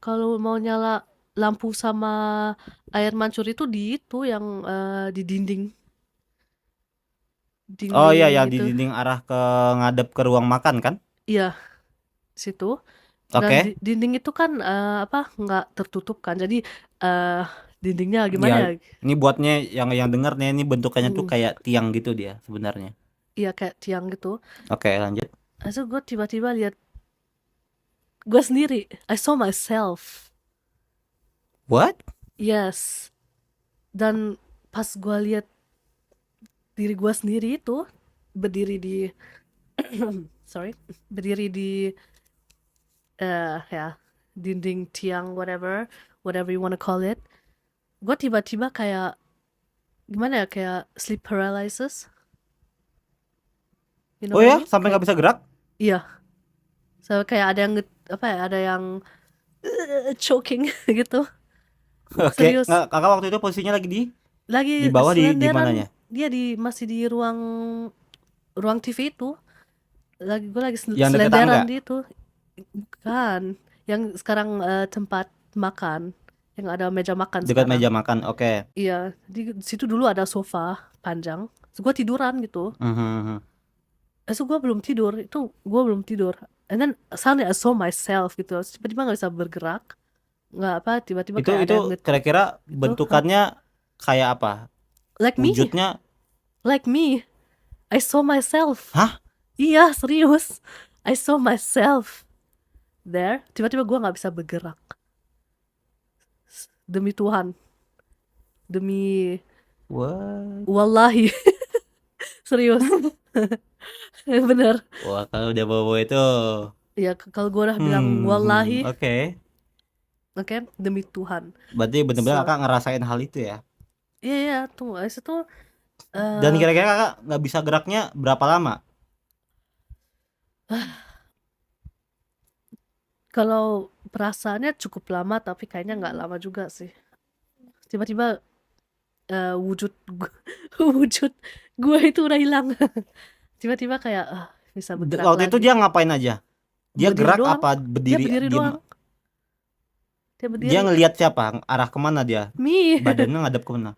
Speaker 1: kalau mau nyala lampu sama air mancur itu di itu yang di dinding
Speaker 2: Oh iya,
Speaker 1: dinding
Speaker 2: yang di
Speaker 1: itu.
Speaker 2: dinding arah ke ngadep ke ruang makan kan?
Speaker 1: Iya, situ. Dan
Speaker 2: Oke.
Speaker 1: dinding itu kan apa nggak tertutup kan, jadi eh dindingnya gimana
Speaker 2: Ya,
Speaker 1: ya.
Speaker 2: ini buatnya yang denger nih, ini bentukannya tuh
Speaker 1: Hmm,
Speaker 2: kayak tiang gitu dia sebenarnya.
Speaker 1: iya kayak tiang gitu.
Speaker 2: Oke, lanjut.
Speaker 1: Terus gue tiba-tiba lihat gue sendiri, I saw myself.
Speaker 2: What?
Speaker 1: Yes. Dan pas gue lihat diri gue sendiri itu berdiri di sorry, berdiri di ya dinding tiang, whatever you wanna call it. Gue tiba-tiba kayak gimana ya, kayak sleep paralysis, you know
Speaker 2: Oh
Speaker 1: what I
Speaker 2: ya,
Speaker 1: mean,
Speaker 2: sampai
Speaker 1: kayak
Speaker 2: nggak bisa gerak?
Speaker 1: iya. So kayak ada yang apa ya, ada yang choking gitu.
Speaker 2: Oke,
Speaker 1: Serius.
Speaker 2: nggak, kakak waktu itu posisinya lagi di
Speaker 1: Lagi
Speaker 2: bawah, di
Speaker 1: selenderan,
Speaker 2: mananya?
Speaker 1: dia masih di ruang ruang TV itu. Gue lagi
Speaker 2: Yang deket tangga,
Speaker 1: selenderan di itu. Bukan. Yang sekarang tempat makan yang ada meja makan
Speaker 2: dekat
Speaker 1: sekarang.
Speaker 2: meja makan. Oke.
Speaker 1: Iya, di situ dulu ada sofa panjang. So, gue tiduran gitu.
Speaker 2: Mhm.
Speaker 1: Gue belum tidur, itu gue belum tidur. And then suddenly I saw myself gitu. Tiba-tiba nggak bisa bergerak. Nggak apa, tiba-tiba
Speaker 2: Itu
Speaker 1: kayak ada
Speaker 2: itu
Speaker 1: yang
Speaker 2: kira-kira
Speaker 1: gitu. Hah?
Speaker 2: bentukannya kayak apa?
Speaker 1: Like me,
Speaker 2: Wujudnya?
Speaker 1: like me. I saw myself.
Speaker 2: Hah?
Speaker 1: Iya, serius. I saw myself there. Tiba-tiba gue nggak bisa bergerak. Demi Tuhan. Demi
Speaker 2: What?
Speaker 1: wallahi. Serius. Bener.
Speaker 2: Wah, kalau udah bawa itu
Speaker 1: Ya kalau gue udah bilang wallahi,
Speaker 2: Oke.
Speaker 1: oke, demi Tuhan.
Speaker 2: Berarti bener-bener
Speaker 1: So,
Speaker 2: kakak ngerasain hal itu ya.
Speaker 1: iya ya, tunggu, habis itu
Speaker 2: Dan
Speaker 1: eh
Speaker 2: kira-kira kakak nggak bisa geraknya berapa lama?
Speaker 1: kalau perasaannya cukup lama, tapi kayaknya nggak lama juga sih. Tiba-tiba wujud wujud gue itu udah hilang. Tiba-tiba kayak bisa bergerak
Speaker 2: Waktu itu
Speaker 1: lagi.
Speaker 2: dia ngapain aja? Dia
Speaker 1: Berdiri
Speaker 2: gerak
Speaker 1: doang.
Speaker 2: apa
Speaker 1: Dia
Speaker 2: berdiri
Speaker 1: berdiri
Speaker 2: diem?
Speaker 1: doang. Dia
Speaker 2: Dia
Speaker 1: berdiri.
Speaker 2: ngelihat siapa? Arah kemana dia?
Speaker 1: Me.
Speaker 2: Badannya ngadep kemana?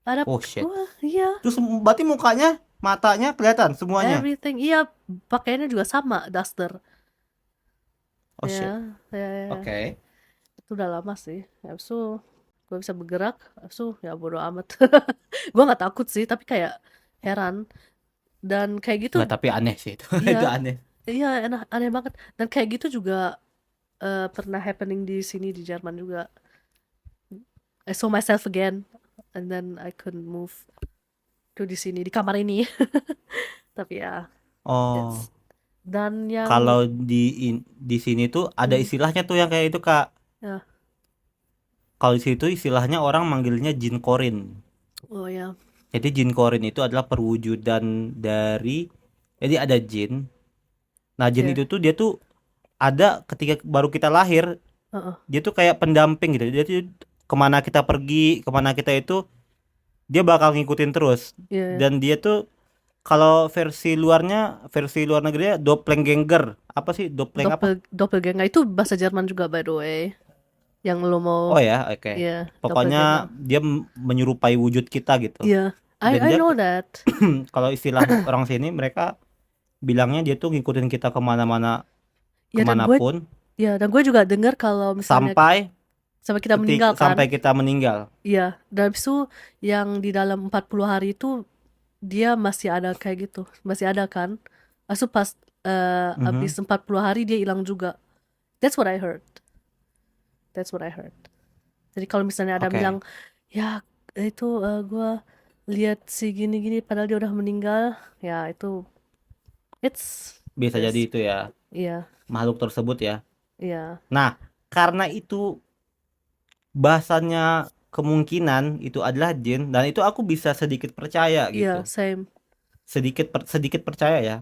Speaker 1: Ada
Speaker 2: Oh shit.
Speaker 1: gua, iya.
Speaker 2: Terus berarti mukanya, matanya kelihatan semuanya.
Speaker 1: Everything. Iya, pakaiannya juga sama, duster.
Speaker 2: Oh shit.
Speaker 1: Ya, ya, ya.
Speaker 2: Oke.
Speaker 1: Itu udah lama sih. Habis itu gue bisa bergerak. Habis itu ya bodo amat. Gue nggak takut sih, tapi kayak heran. Dan kayak gitu,
Speaker 2: Nggak, tapi aneh sih itu. Itu
Speaker 1: iya,
Speaker 2: aneh.
Speaker 1: iya, aneh banget. Dan kayak gitu juga pernah happening di sini di Jerman juga. I saw myself again, and then I couldn't move to di sini di kamar ini. Tapi ya,
Speaker 2: Oh,
Speaker 1: it's dan yang
Speaker 2: kalau di sini tuh ada
Speaker 1: hmm,
Speaker 2: istilahnya tuh yang kayak itu Kak.
Speaker 1: ya,
Speaker 2: Kalau di situ istilahnya orang manggilnya jin korin.
Speaker 1: oh ya,
Speaker 2: Jadi jin korin itu adalah perwujudan dari, jadi ada jin. Nah, jin
Speaker 1: ya,
Speaker 2: itu tuh dia tuh ada ketika baru kita lahir,
Speaker 1: heeh,
Speaker 2: dia tuh kayak pendamping gitu. Dia tuh kemana kita pergi, kemana kita itu dia bakal ngikutin terus.
Speaker 1: iya, iya.
Speaker 2: Dan dia tuh kalau versi luarnya, versi luar negerinya doppelganger. Apa sih doppeleng apa?
Speaker 1: Doppelganger itu bahasa Jerman juga by the way. Yang lo mau,
Speaker 2: Oh ya, oke.
Speaker 1: ya,
Speaker 2: Pokoknya
Speaker 1: doppelganger.
Speaker 2: dia menyerupai wujud kita gitu.
Speaker 1: Iya,
Speaker 2: Dan
Speaker 1: I
Speaker 2: dia
Speaker 1: know that.
Speaker 2: kalau istilah orang sini mereka bilangnya dia tuh ngikutin kita kemana-mana,
Speaker 1: Ya dan gue,
Speaker 2: kemanapun
Speaker 1: ya dan gue juga dengar kalau misalnya
Speaker 2: sampai
Speaker 1: sampai kita meninggal kan.
Speaker 2: sampai kita meninggal.
Speaker 1: Iya, dan habis itu yang di dalam 40 hari itu dia masih ada kayak gitu, masih ada kan. Asu pas
Speaker 2: Mhm.
Speaker 1: abis 40 hari dia hilang juga. That's what I heard. That's what I heard. Jadi kalau misalnya ada
Speaker 2: Oke,
Speaker 1: bilang, ya itu gua lihat si gini-gini padahal dia udah meninggal, ya itu it's
Speaker 2: bisa jadi
Speaker 1: this.
Speaker 2: itu ya
Speaker 1: Iya,
Speaker 2: makhluk tersebut ya.
Speaker 1: iya,
Speaker 2: Nah, karena itu bahasannya kemungkinan itu adalah jin dan itu aku bisa sedikit percaya
Speaker 1: iya,
Speaker 2: gitu.
Speaker 1: same.
Speaker 2: Sedikit percaya ya.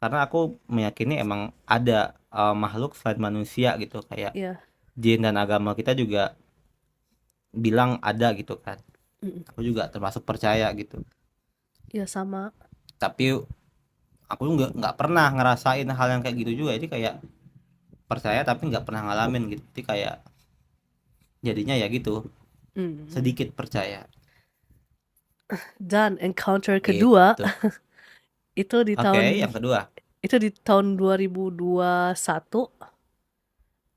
Speaker 2: Karena aku meyakini emang ada makhluk selain manusia gitu kayak
Speaker 1: Iya,
Speaker 2: jin, dan agama kita juga bilang ada gitu kan.
Speaker 1: mm,
Speaker 2: Aku juga termasuk percaya gitu.
Speaker 1: iya sama.
Speaker 2: Tapi aku nggak pernah ngerasain hal yang kayak gitu juga. Jadi kayak percaya tapi nggak pernah ngalamin gitu. Jadi kayak jadinya ya gitu,
Speaker 1: Mm.
Speaker 2: sedikit percaya
Speaker 1: Dan encounter kedua
Speaker 2: gitu.
Speaker 1: itu di
Speaker 2: Oke,
Speaker 1: tahun
Speaker 2: yang kedua.
Speaker 1: itu di tahun 2021.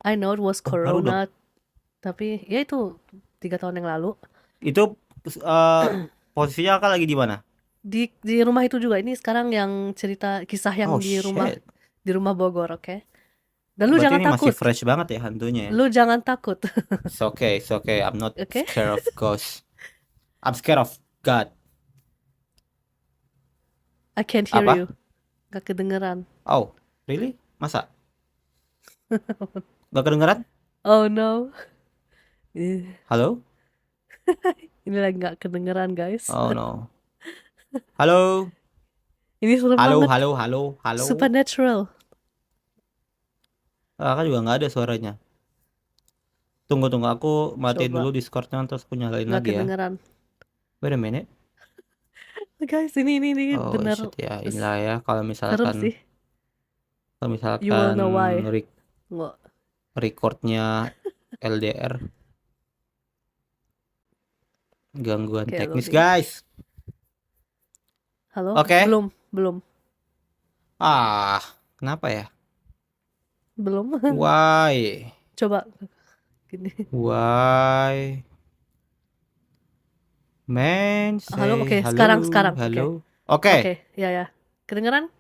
Speaker 1: I know it was
Speaker 2: Oh, baru dong.
Speaker 1: Corona, tapi ya itu 3 tahun yang lalu.
Speaker 2: Itu eh, posisinya kakak lagi di mana?
Speaker 1: Di rumah itu juga. Ini sekarang yang cerita kisah
Speaker 2: Oh
Speaker 1: yang
Speaker 2: shit.
Speaker 1: di rumah Bogor, oke? Dan lu
Speaker 2: Berarti
Speaker 1: jangan
Speaker 2: ini masih
Speaker 1: takut.
Speaker 2: fresh banget ya hantunya ya.
Speaker 1: Lu jangan takut,
Speaker 2: It's okay. I'm not
Speaker 1: oke?
Speaker 2: scared of ghosts. I'm scared of God.
Speaker 1: I can't hear
Speaker 2: Apa?
Speaker 1: you. Gak kedengeran.
Speaker 2: Oh, really? Masa? Gak kedengeran?
Speaker 1: Oh no. Ih,
Speaker 2: Halo?
Speaker 1: ini lagi gak kedengeran, guys.
Speaker 2: Oh no. Halo?
Speaker 1: Ini serem
Speaker 2: Halo,
Speaker 1: banget.
Speaker 2: halo, halo, halo.
Speaker 1: Supernatural.
Speaker 2: Kakak juga nggak ada suaranya. Tunggu, aku matiin dulu
Speaker 1: Coba.
Speaker 2: Discordnya terus aku nyalain
Speaker 1: Gak
Speaker 2: lagi ya.
Speaker 1: kedengeran.
Speaker 2: Wait a minute.
Speaker 1: Guys, ini
Speaker 2: Oh
Speaker 1: bener
Speaker 2: shit ya, inilah ya kalau
Speaker 1: serem
Speaker 2: misalkan
Speaker 1: sih.
Speaker 2: kalau
Speaker 1: You will
Speaker 2: misalkan
Speaker 1: know why.
Speaker 2: re-
Speaker 1: Nggak.
Speaker 2: recordnya LDR, gangguan
Speaker 1: Oke,
Speaker 2: teknis
Speaker 1: loading.
Speaker 2: guys.
Speaker 1: Halo?
Speaker 2: Oke.
Speaker 1: Belum.
Speaker 2: Kenapa ya?
Speaker 1: Belum.
Speaker 2: Why?
Speaker 1: Coba gini.
Speaker 2: Why? Man,
Speaker 1: Halo,
Speaker 2: say
Speaker 1: oke, sekarang,
Speaker 2: hello,
Speaker 1: oke.
Speaker 2: hello. Oke,
Speaker 1: Oke, ya. Kedengeran?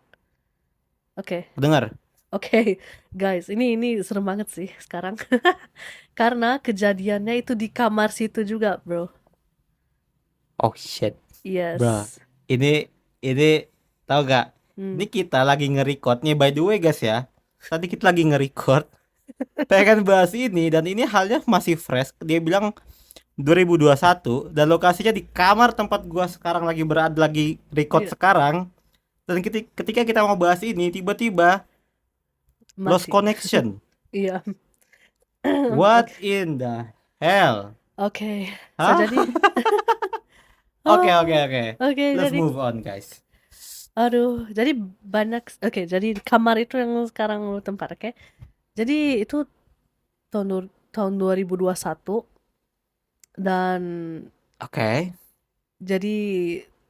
Speaker 1: Oke.
Speaker 2: dengar.
Speaker 1: Oke, guys, ini serem banget sih sekarang. Karena kejadiannya itu di kamar situ juga, bro.
Speaker 2: Oh shit, bro.
Speaker 1: Yes.
Speaker 2: Ini tahu gak?
Speaker 1: Hmm.
Speaker 2: Ini kita lagi nge-record nih by the way guys ya. tadi kita lagi nge-record, pengen bahas ini dan ini halnya masih fresh. Dia bilang 2021 dan lokasinya di kamar tempat gua sekarang lagi berada, lagi record
Speaker 1: Iya,
Speaker 2: sekarang. Dan ketika kita mau bahas ini tiba-tiba lost
Speaker 1: mati.
Speaker 2: connection.
Speaker 1: Iya.
Speaker 2: What
Speaker 1: Oke.
Speaker 2: in the hell?
Speaker 1: Oke. So
Speaker 2: Hah?
Speaker 1: jadi
Speaker 2: Oke, oke,
Speaker 1: oh,
Speaker 2: oke.
Speaker 1: oke
Speaker 2: Let's
Speaker 1: jadi
Speaker 2: move on, guys.
Speaker 1: aduh, jadi banyak oke, jadi di kamar itu yang sekarang lu tempat, oke. Jadi itu tahun 2021 dan
Speaker 2: Oke.
Speaker 1: jadi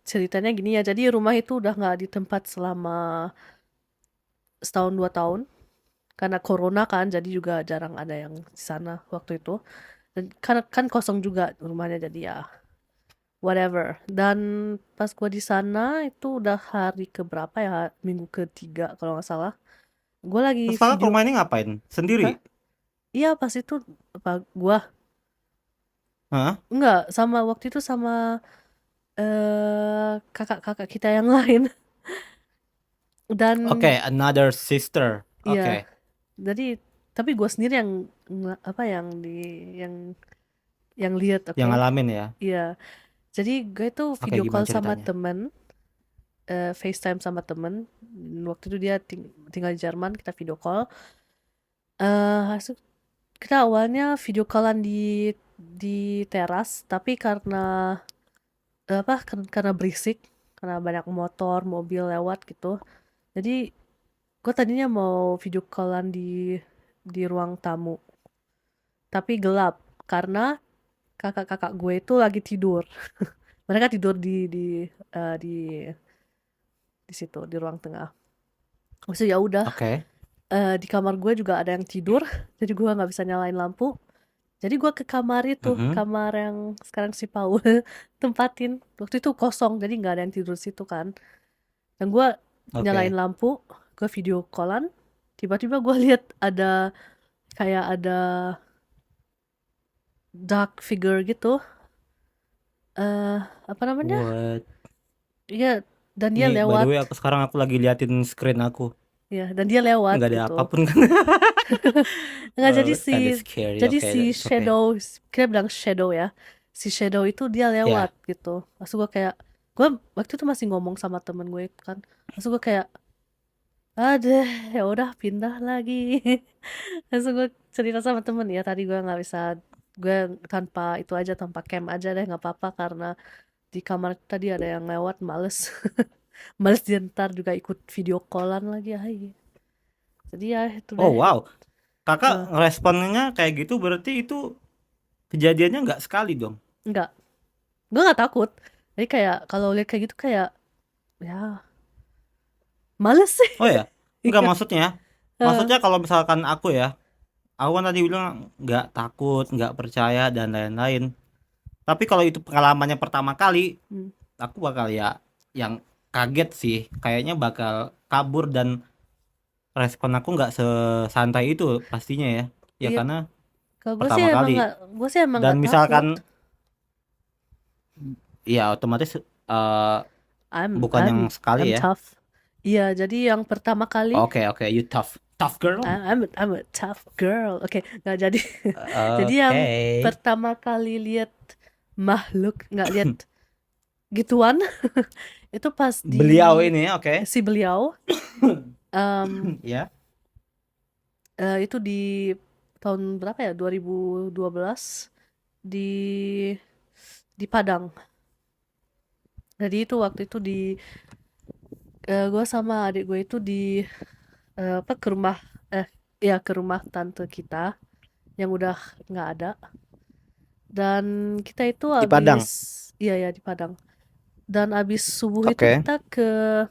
Speaker 1: ceritanya gini ya. Jadi rumah itu udah nggak di tempat selama setahun 2 tahun karena corona kan. Jadi juga jarang ada yang di sana waktu itu. Dan kan kosong juga rumahnya jadi ya whatever. Dan pas gua di sana itu udah hari keberapa ya? Minggu ketiga kalau nggak salah. Gue lagi
Speaker 2: Terus kakak ke
Speaker 1: video.
Speaker 2: rumah ini ngapain?
Speaker 1: Hah?
Speaker 2: Sendiri?
Speaker 1: Iya pas itu apa gua
Speaker 2: Hah?
Speaker 1: enggak sama waktu itu sama kakak-kakak kita yang lain. Dan
Speaker 2: Oke, another sister.
Speaker 1: iya,
Speaker 2: Oke.
Speaker 1: jadi tapi gue sendiri yang apa yang yang lihat,
Speaker 2: Yang
Speaker 1: oke.
Speaker 2: ngalamin ya.
Speaker 1: Iya, jadi gue tuh
Speaker 2: Oke,
Speaker 1: video
Speaker 2: gimana
Speaker 1: call sama
Speaker 2: ceritanya?
Speaker 1: temen, FaceTime sama temen. Waktu itu dia tinggal di Jerman, kita video call. Hasil kita awalnya video callan di teras, tapi karena apa? Karena berisik, karena banyak motor, mobil lewat gitu. Jadi gue tadinya mau video callan di ruang tamu, tapi gelap karena kakak-kakak gue itu lagi tidur. Mereka tidur eh, di di situ di ruang tengah. Habis itu ya udah,
Speaker 2: Oke.
Speaker 1: di kamar gue juga ada yang tidur, jadi gue nggak bisa nyalain lampu. Jadi gue ke kamar itu,
Speaker 2: Mhm.
Speaker 1: kamar yang sekarang si Paul tempatin. Waktu itu kosong, jadi nggak ada yang tidur di situ kan. Dan gue nyalain
Speaker 2: Oke.
Speaker 1: lampu, gue video callan. Tiba-tiba gue lihat ada kayak ada dark figure gitu. Apa namanya?
Speaker 2: What?
Speaker 1: Iya, dan dia
Speaker 2: Nih, by the
Speaker 1: lewat.
Speaker 2: way, aku lagi liatin screen aku.
Speaker 1: Ya, dan dia lewat
Speaker 2: Nggak ada
Speaker 1: gitu.
Speaker 2: apapun kan?
Speaker 1: Enggak, jadi
Speaker 2: It's kinda scary.
Speaker 1: jadi
Speaker 2: Oke,
Speaker 1: si
Speaker 2: it's okay.
Speaker 1: shadow, kita bilang shadow ya. Si shadow itu dia lewat
Speaker 2: Ya.
Speaker 1: gitu. Maksud gue kayak, gue waktu itu masih ngomong sama temen gue itu kan. Maksud gue kayak, ada ya udah pindah lagi. Maksud gue cerita sama temen ya, tadi gue nggak bisa, gue tanpa itu aja, tanpa cam aja deh, nggak apa-apa karena di kamar tadi ada yang lewat, males. Males dia ntar juga ikut video callan lagi. Ay. Jadi ya itu
Speaker 2: Oh
Speaker 1: deh.
Speaker 2: wow. Kakak
Speaker 1: Eh,
Speaker 2: responnya kayak gitu berarti itu kejadiannya nggak sekali dong?
Speaker 1: enggak, gue nggak takut. Jadi kayak kalau lihat kayak gitu kayak ya males sih.
Speaker 2: Oh ya? Nggak
Speaker 1: Iya.
Speaker 2: maksudnya.
Speaker 1: Eh,
Speaker 2: Maksudnya kalau misalkan aku kan tadi bilang nggak takut, nggak percaya dan lain-lain. Tapi kalau itu pengalamannya pertama kali,
Speaker 1: hmm.
Speaker 2: aku bakal ya yang kaget sih. Kayaknya bakal kabur dan respon aku nggak sesantai itu pastinya ya. Ya
Speaker 1: Iya,
Speaker 2: karena
Speaker 1: kalau
Speaker 2: pertama kali.
Speaker 1: gue sih emang
Speaker 2: Dan
Speaker 1: nggak takut.
Speaker 2: misalkan ya otomatis eh,
Speaker 1: I'm
Speaker 2: bukan yang
Speaker 1: I'm
Speaker 2: sekali
Speaker 1: I'm
Speaker 2: ya.
Speaker 1: tough. Iya, jadi yang pertama kali
Speaker 2: Oke, oke, you tough. Tough girl.
Speaker 1: I'm a tough girl. Oke, nggak jadi. Jadi yang
Speaker 2: Oke.
Speaker 1: pertama kali lihat makhluk, nggak lihat gituan, itu pas di
Speaker 2: Beliau ini, oke.
Speaker 1: si beliau. em,
Speaker 2: Ya.
Speaker 1: itu di tahun berapa ya? 2012 di Padang. Jadi itu waktu itu gue sama adik gue itu apa ke rumah eh ya ke rumah tante kita yang udah nggak ada. Dan kita itu
Speaker 2: Di Padang.
Speaker 1: iya ya di Padang. Dan abis subuh itu
Speaker 2: Oke.
Speaker 1: kita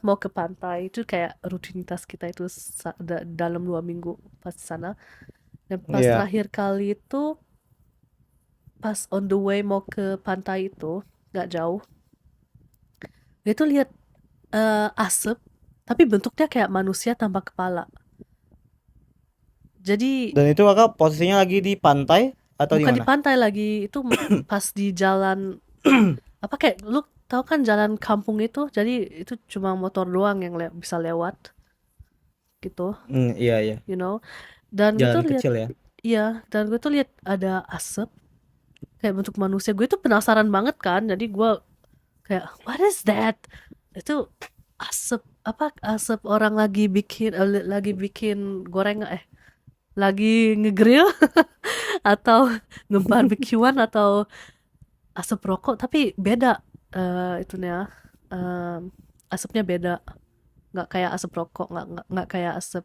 Speaker 1: mau ke pantai. Itu kayak rutinitas kita itu dalam 2 minggu pas di sana. Dan pas
Speaker 2: Iya.
Speaker 1: terakhir kali itu pas on the way mau ke pantai itu nggak jauh. Itu lihat asap, tapi bentuknya kayak manusia tanpa kepala. Jadi
Speaker 2: Dan itu kakak posisinya lagi di pantai atau di
Speaker 1: bukan di
Speaker 2: mana?
Speaker 1: pantai lagi, itu pas di jalan apa kayak lu tahu kan jalan kampung itu, jadi itu cuma motor doang yang bisa lewat. gitu,
Speaker 2: Iya iya.
Speaker 1: you know. Dan gue
Speaker 2: Jalan
Speaker 1: tuh lihat,
Speaker 2: kecil ya.
Speaker 1: iya, dan gue tuh lihat ada asap kayak bentuk manusia. Gue tuh penasaran banget kan, jadi gue kayak what is that? Itu asap apa? Asap orang lagi bikin goreng lagi ngegrill atau ngebarbekyuan atau asap rokok, tapi beda itunya, asapnya beda, nggak kayak asap rokok, nggak kayak asap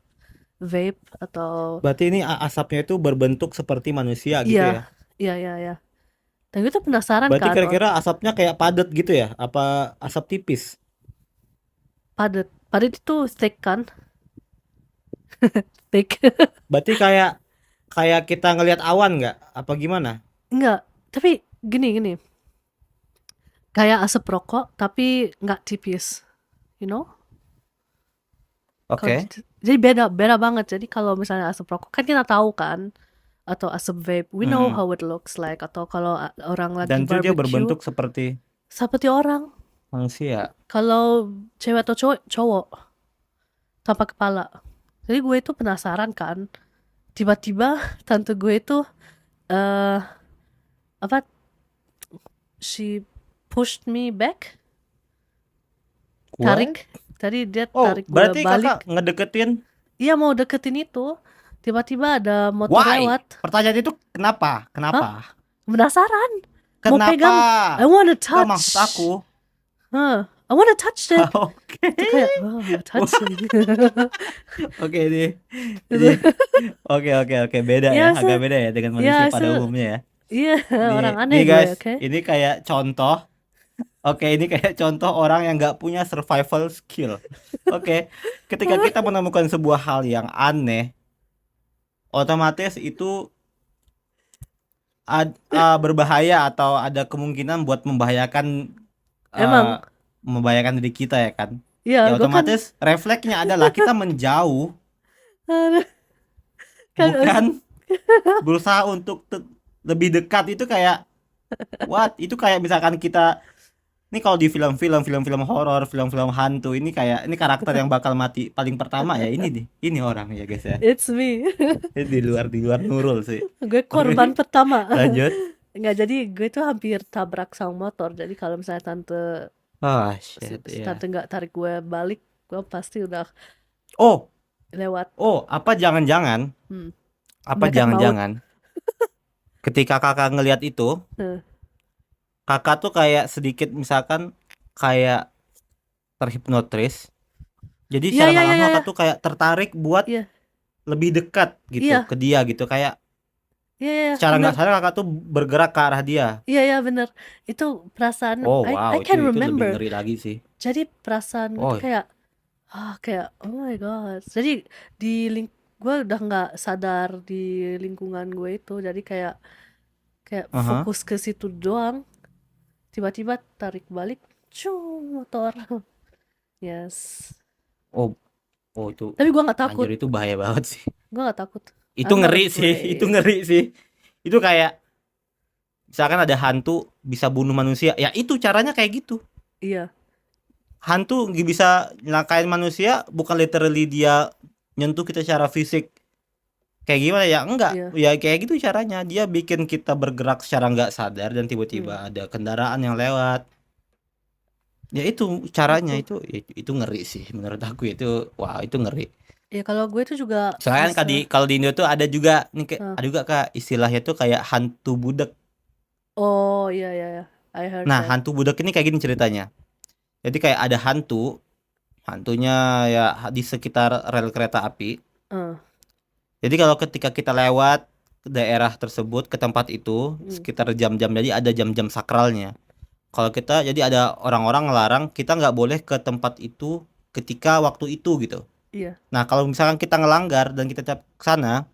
Speaker 1: vape atau
Speaker 2: Berarti ini asapnya itu berbentuk seperti manusia gitu
Speaker 1: iya,
Speaker 2: ya.
Speaker 1: iya, iya, iya. Dan gue tuh penasaran
Speaker 2: Berarti
Speaker 1: kan,
Speaker 2: kira-kira asapnya kayak padat gitu ya? Apa asap tipis?
Speaker 1: padat, padat itu thick kan, thick.
Speaker 2: Berarti kayak kayak kita ngelihat awan nggak? Apa gimana?
Speaker 1: Enggak, tapi gini, kayak asap rokok tapi nggak tipis, you know? Kalau
Speaker 2: Oke.
Speaker 1: jadi beda beda banget. Jadi kalau misalnya asap rokok kan kita tahu kan, atau asap vape, we know
Speaker 2: Mm-mm.
Speaker 1: how it looks like. Atau kalau orang lagi
Speaker 2: Dan itu dia
Speaker 1: barbecue,
Speaker 2: berbentuk seperti
Speaker 1: seperti orang.
Speaker 2: manusia.
Speaker 1: Kalau cewek atau cowok, cowok tanpa kepala. Jadi gue itu penasaran kan. Tiba-tiba tante gue itu eh apa? She pushed me back,
Speaker 2: What?
Speaker 1: tarik. Tadi dia
Speaker 2: Oh,
Speaker 1: tarik gue
Speaker 2: berarti kakak
Speaker 1: balik.
Speaker 2: ngedeketin.
Speaker 1: Iya mau deketin itu. Tiba-tiba ada motor
Speaker 2: Why?
Speaker 1: lewat.
Speaker 2: Pertanyaan itu kenapa?
Speaker 1: Hah?
Speaker 2: Kenapa?
Speaker 1: Penasaran. Mau
Speaker 2: Kenapa?
Speaker 1: pegang. I wanna
Speaker 2: Gak maksud
Speaker 1: touch.
Speaker 2: aku.
Speaker 1: I wanna touch it.
Speaker 2: Oke.
Speaker 1: Itu kayak, oh, touching.
Speaker 2: Oke nih. Ini
Speaker 1: Itu.
Speaker 2: oke beda ya,
Speaker 1: Ya,
Speaker 2: agak beda ya dengan manusia
Speaker 1: ya,
Speaker 2: pada umumnya ya.
Speaker 1: iya, orang
Speaker 2: Nih
Speaker 1: aneh gue,
Speaker 2: guys,
Speaker 1: oke?
Speaker 2: ini kayak contoh. Oke, ini kayak contoh orang yang nggak punya survival skill. Oke, ketika kita menemukan sebuah hal yang aneh, otomatis itu berbahaya atau ada kemungkinan buat
Speaker 1: Emang,
Speaker 2: uh, membahayakan diri kita ya kan.
Speaker 1: iya,
Speaker 2: Ya
Speaker 1: gue kan,
Speaker 2: otomatis refleksnya adalah kita menjauh,
Speaker 1: kan,
Speaker 2: bukan berusaha untuk lebih dekat. Itu kayak what? Itu kayak misalkan kita ini kalau di film-film horor, film-film hantu ini kayak ini karakter yang bakal mati paling pertama ya ini nih. Ini orang ya guys ya.
Speaker 1: it's me.
Speaker 2: Ini di luar Nurul sih.
Speaker 1: Gue korban
Speaker 2: Oke,
Speaker 1: pertama.
Speaker 2: lanjut.
Speaker 1: Enggak, jadi gue tuh hampir tabrak sang motor. Jadi kalau misalnya
Speaker 2: Oh shit ya.
Speaker 1: tante nggak tarik gue balik, gue pasti udah
Speaker 2: Oh,
Speaker 1: lewat.
Speaker 2: apa jangan-jangan
Speaker 1: Hmm,
Speaker 2: apa
Speaker 1: Malaikat maut.
Speaker 2: jangan-jangan ketika kakak ngelihat itu,
Speaker 1: Eh,
Speaker 2: kakak tuh kayak sedikit misalkan kayak terhipnotis. Jadi
Speaker 1: Iya,
Speaker 2: secara
Speaker 1: iya,
Speaker 2: nggak
Speaker 1: iya,
Speaker 2: langsung
Speaker 1: iya, iya,
Speaker 2: kakak tuh kayak tertarik buat
Speaker 1: iya,
Speaker 2: lebih dekat gitu
Speaker 1: iya,
Speaker 2: ke dia gitu. Kayak
Speaker 1: iya, iya,
Speaker 2: secara
Speaker 1: bener.
Speaker 2: nggak sadar kakak tuh bergerak ke arah dia.
Speaker 1: Iya, iya, bener. Itu perasaan,
Speaker 2: Oh
Speaker 1: I
Speaker 2: wow,
Speaker 1: can
Speaker 2: itu lebih
Speaker 1: remember.
Speaker 2: ngeri lagi sih.
Speaker 1: Jadi perasaan gue tuh
Speaker 2: Oh,
Speaker 1: kayak oh my god. Jadi di gue udah nggak sadar di lingkungan gue itu. Jadi kayak
Speaker 2: aha.
Speaker 1: fokus ke situ doang. Tiba-tiba tarik balik, motor. Yes.
Speaker 2: Oh, itu
Speaker 1: Tapi gue nggak
Speaker 2: anjir
Speaker 1: takut.
Speaker 2: itu bahaya banget sih.
Speaker 1: Gue nggak takut.
Speaker 2: Itu
Speaker 1: I'm not
Speaker 2: ngeri sih, itu
Speaker 1: afraid.
Speaker 2: ngeri sih. Itu kayak misalkan ada hantu bisa bunuh manusia, ya itu caranya kayak gitu.
Speaker 1: Iya,
Speaker 2: Hantu nggak bisa nyelakain manusia, bukan literally dia nyentuh kita secara fisik. Kayak gimana ya? Enggak.
Speaker 1: iya.
Speaker 2: Ya kayak gitu caranya. Dia bikin kita bergerak secara nggak sadar dan tiba-tiba
Speaker 1: Hmm,
Speaker 2: ada kendaraan yang lewat. Ya itu caranya
Speaker 1: itu.
Speaker 2: itu ngeri sih menurut aku itu. Wah, itu ngeri.
Speaker 1: Ya kalau gue tuh juga
Speaker 2: Soalnya kan
Speaker 1: bisa.
Speaker 2: kalau di Indo tuh ada juga nih kayak
Speaker 1: Hah.
Speaker 2: ada juga Kak istilahnya tuh kayak hantu budak.
Speaker 1: Oh iya, iya, iya. I heard
Speaker 2: Nah,
Speaker 1: that.
Speaker 2: hantu budak ini kayak gini ceritanya. Jadi kayak ada hantunya ya di sekitar rel kereta api.
Speaker 1: Eh,
Speaker 2: Jadi kalau ketika kita lewat ke daerah tersebut ke tempat itu
Speaker 1: hmm,
Speaker 2: sekitar jam-jam, jadi ada jam-jam sakralnya. Kalau kita jadi ada orang-orang ngelarang kita nggak boleh ke tempat itu ketika waktu itu gitu.
Speaker 1: iya.
Speaker 2: Nah, kalau misalkan kita ngelanggar dan kita ke sana,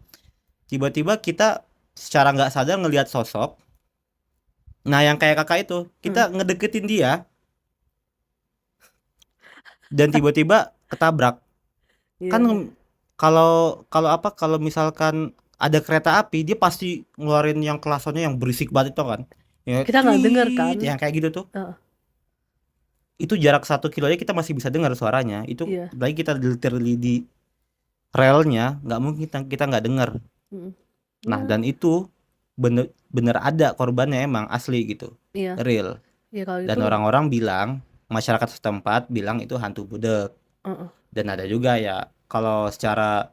Speaker 2: tiba-tiba kita secara nggak sadar ngelihat sosok. Nah, yang kayak kakak itu,
Speaker 1: Hmm,
Speaker 2: kita ngedeketin dia dan tiba-tiba ketabrak.
Speaker 1: iya,
Speaker 2: Kan
Speaker 1: iya.
Speaker 2: kalau kalau apa kalau misalkan ada kereta api, dia pasti ngeluarin yang klasonnya yang berisik banget itu kan. Ya,
Speaker 1: Kita nggak denger kan?
Speaker 2: yang kayak gitu tuh.
Speaker 1: Eh,
Speaker 2: Itu jarak 1 kilo aja kita masih bisa dengar suaranya. Itu
Speaker 1: iya.
Speaker 2: lagi kita literally relnya nggak mungkin kita nggak dengar.
Speaker 1: Mm.
Speaker 2: Nah,
Speaker 1: Ya,
Speaker 2: dan itu bener ada korbannya, emang asli gitu,
Speaker 1: iya,
Speaker 2: real.
Speaker 1: iya kalau
Speaker 2: Dan
Speaker 1: itu,
Speaker 2: orang-orang bilang, masyarakat setempat bilang itu hantu budek.
Speaker 1: uh-uh,
Speaker 2: Dan ada juga ya, kalau secara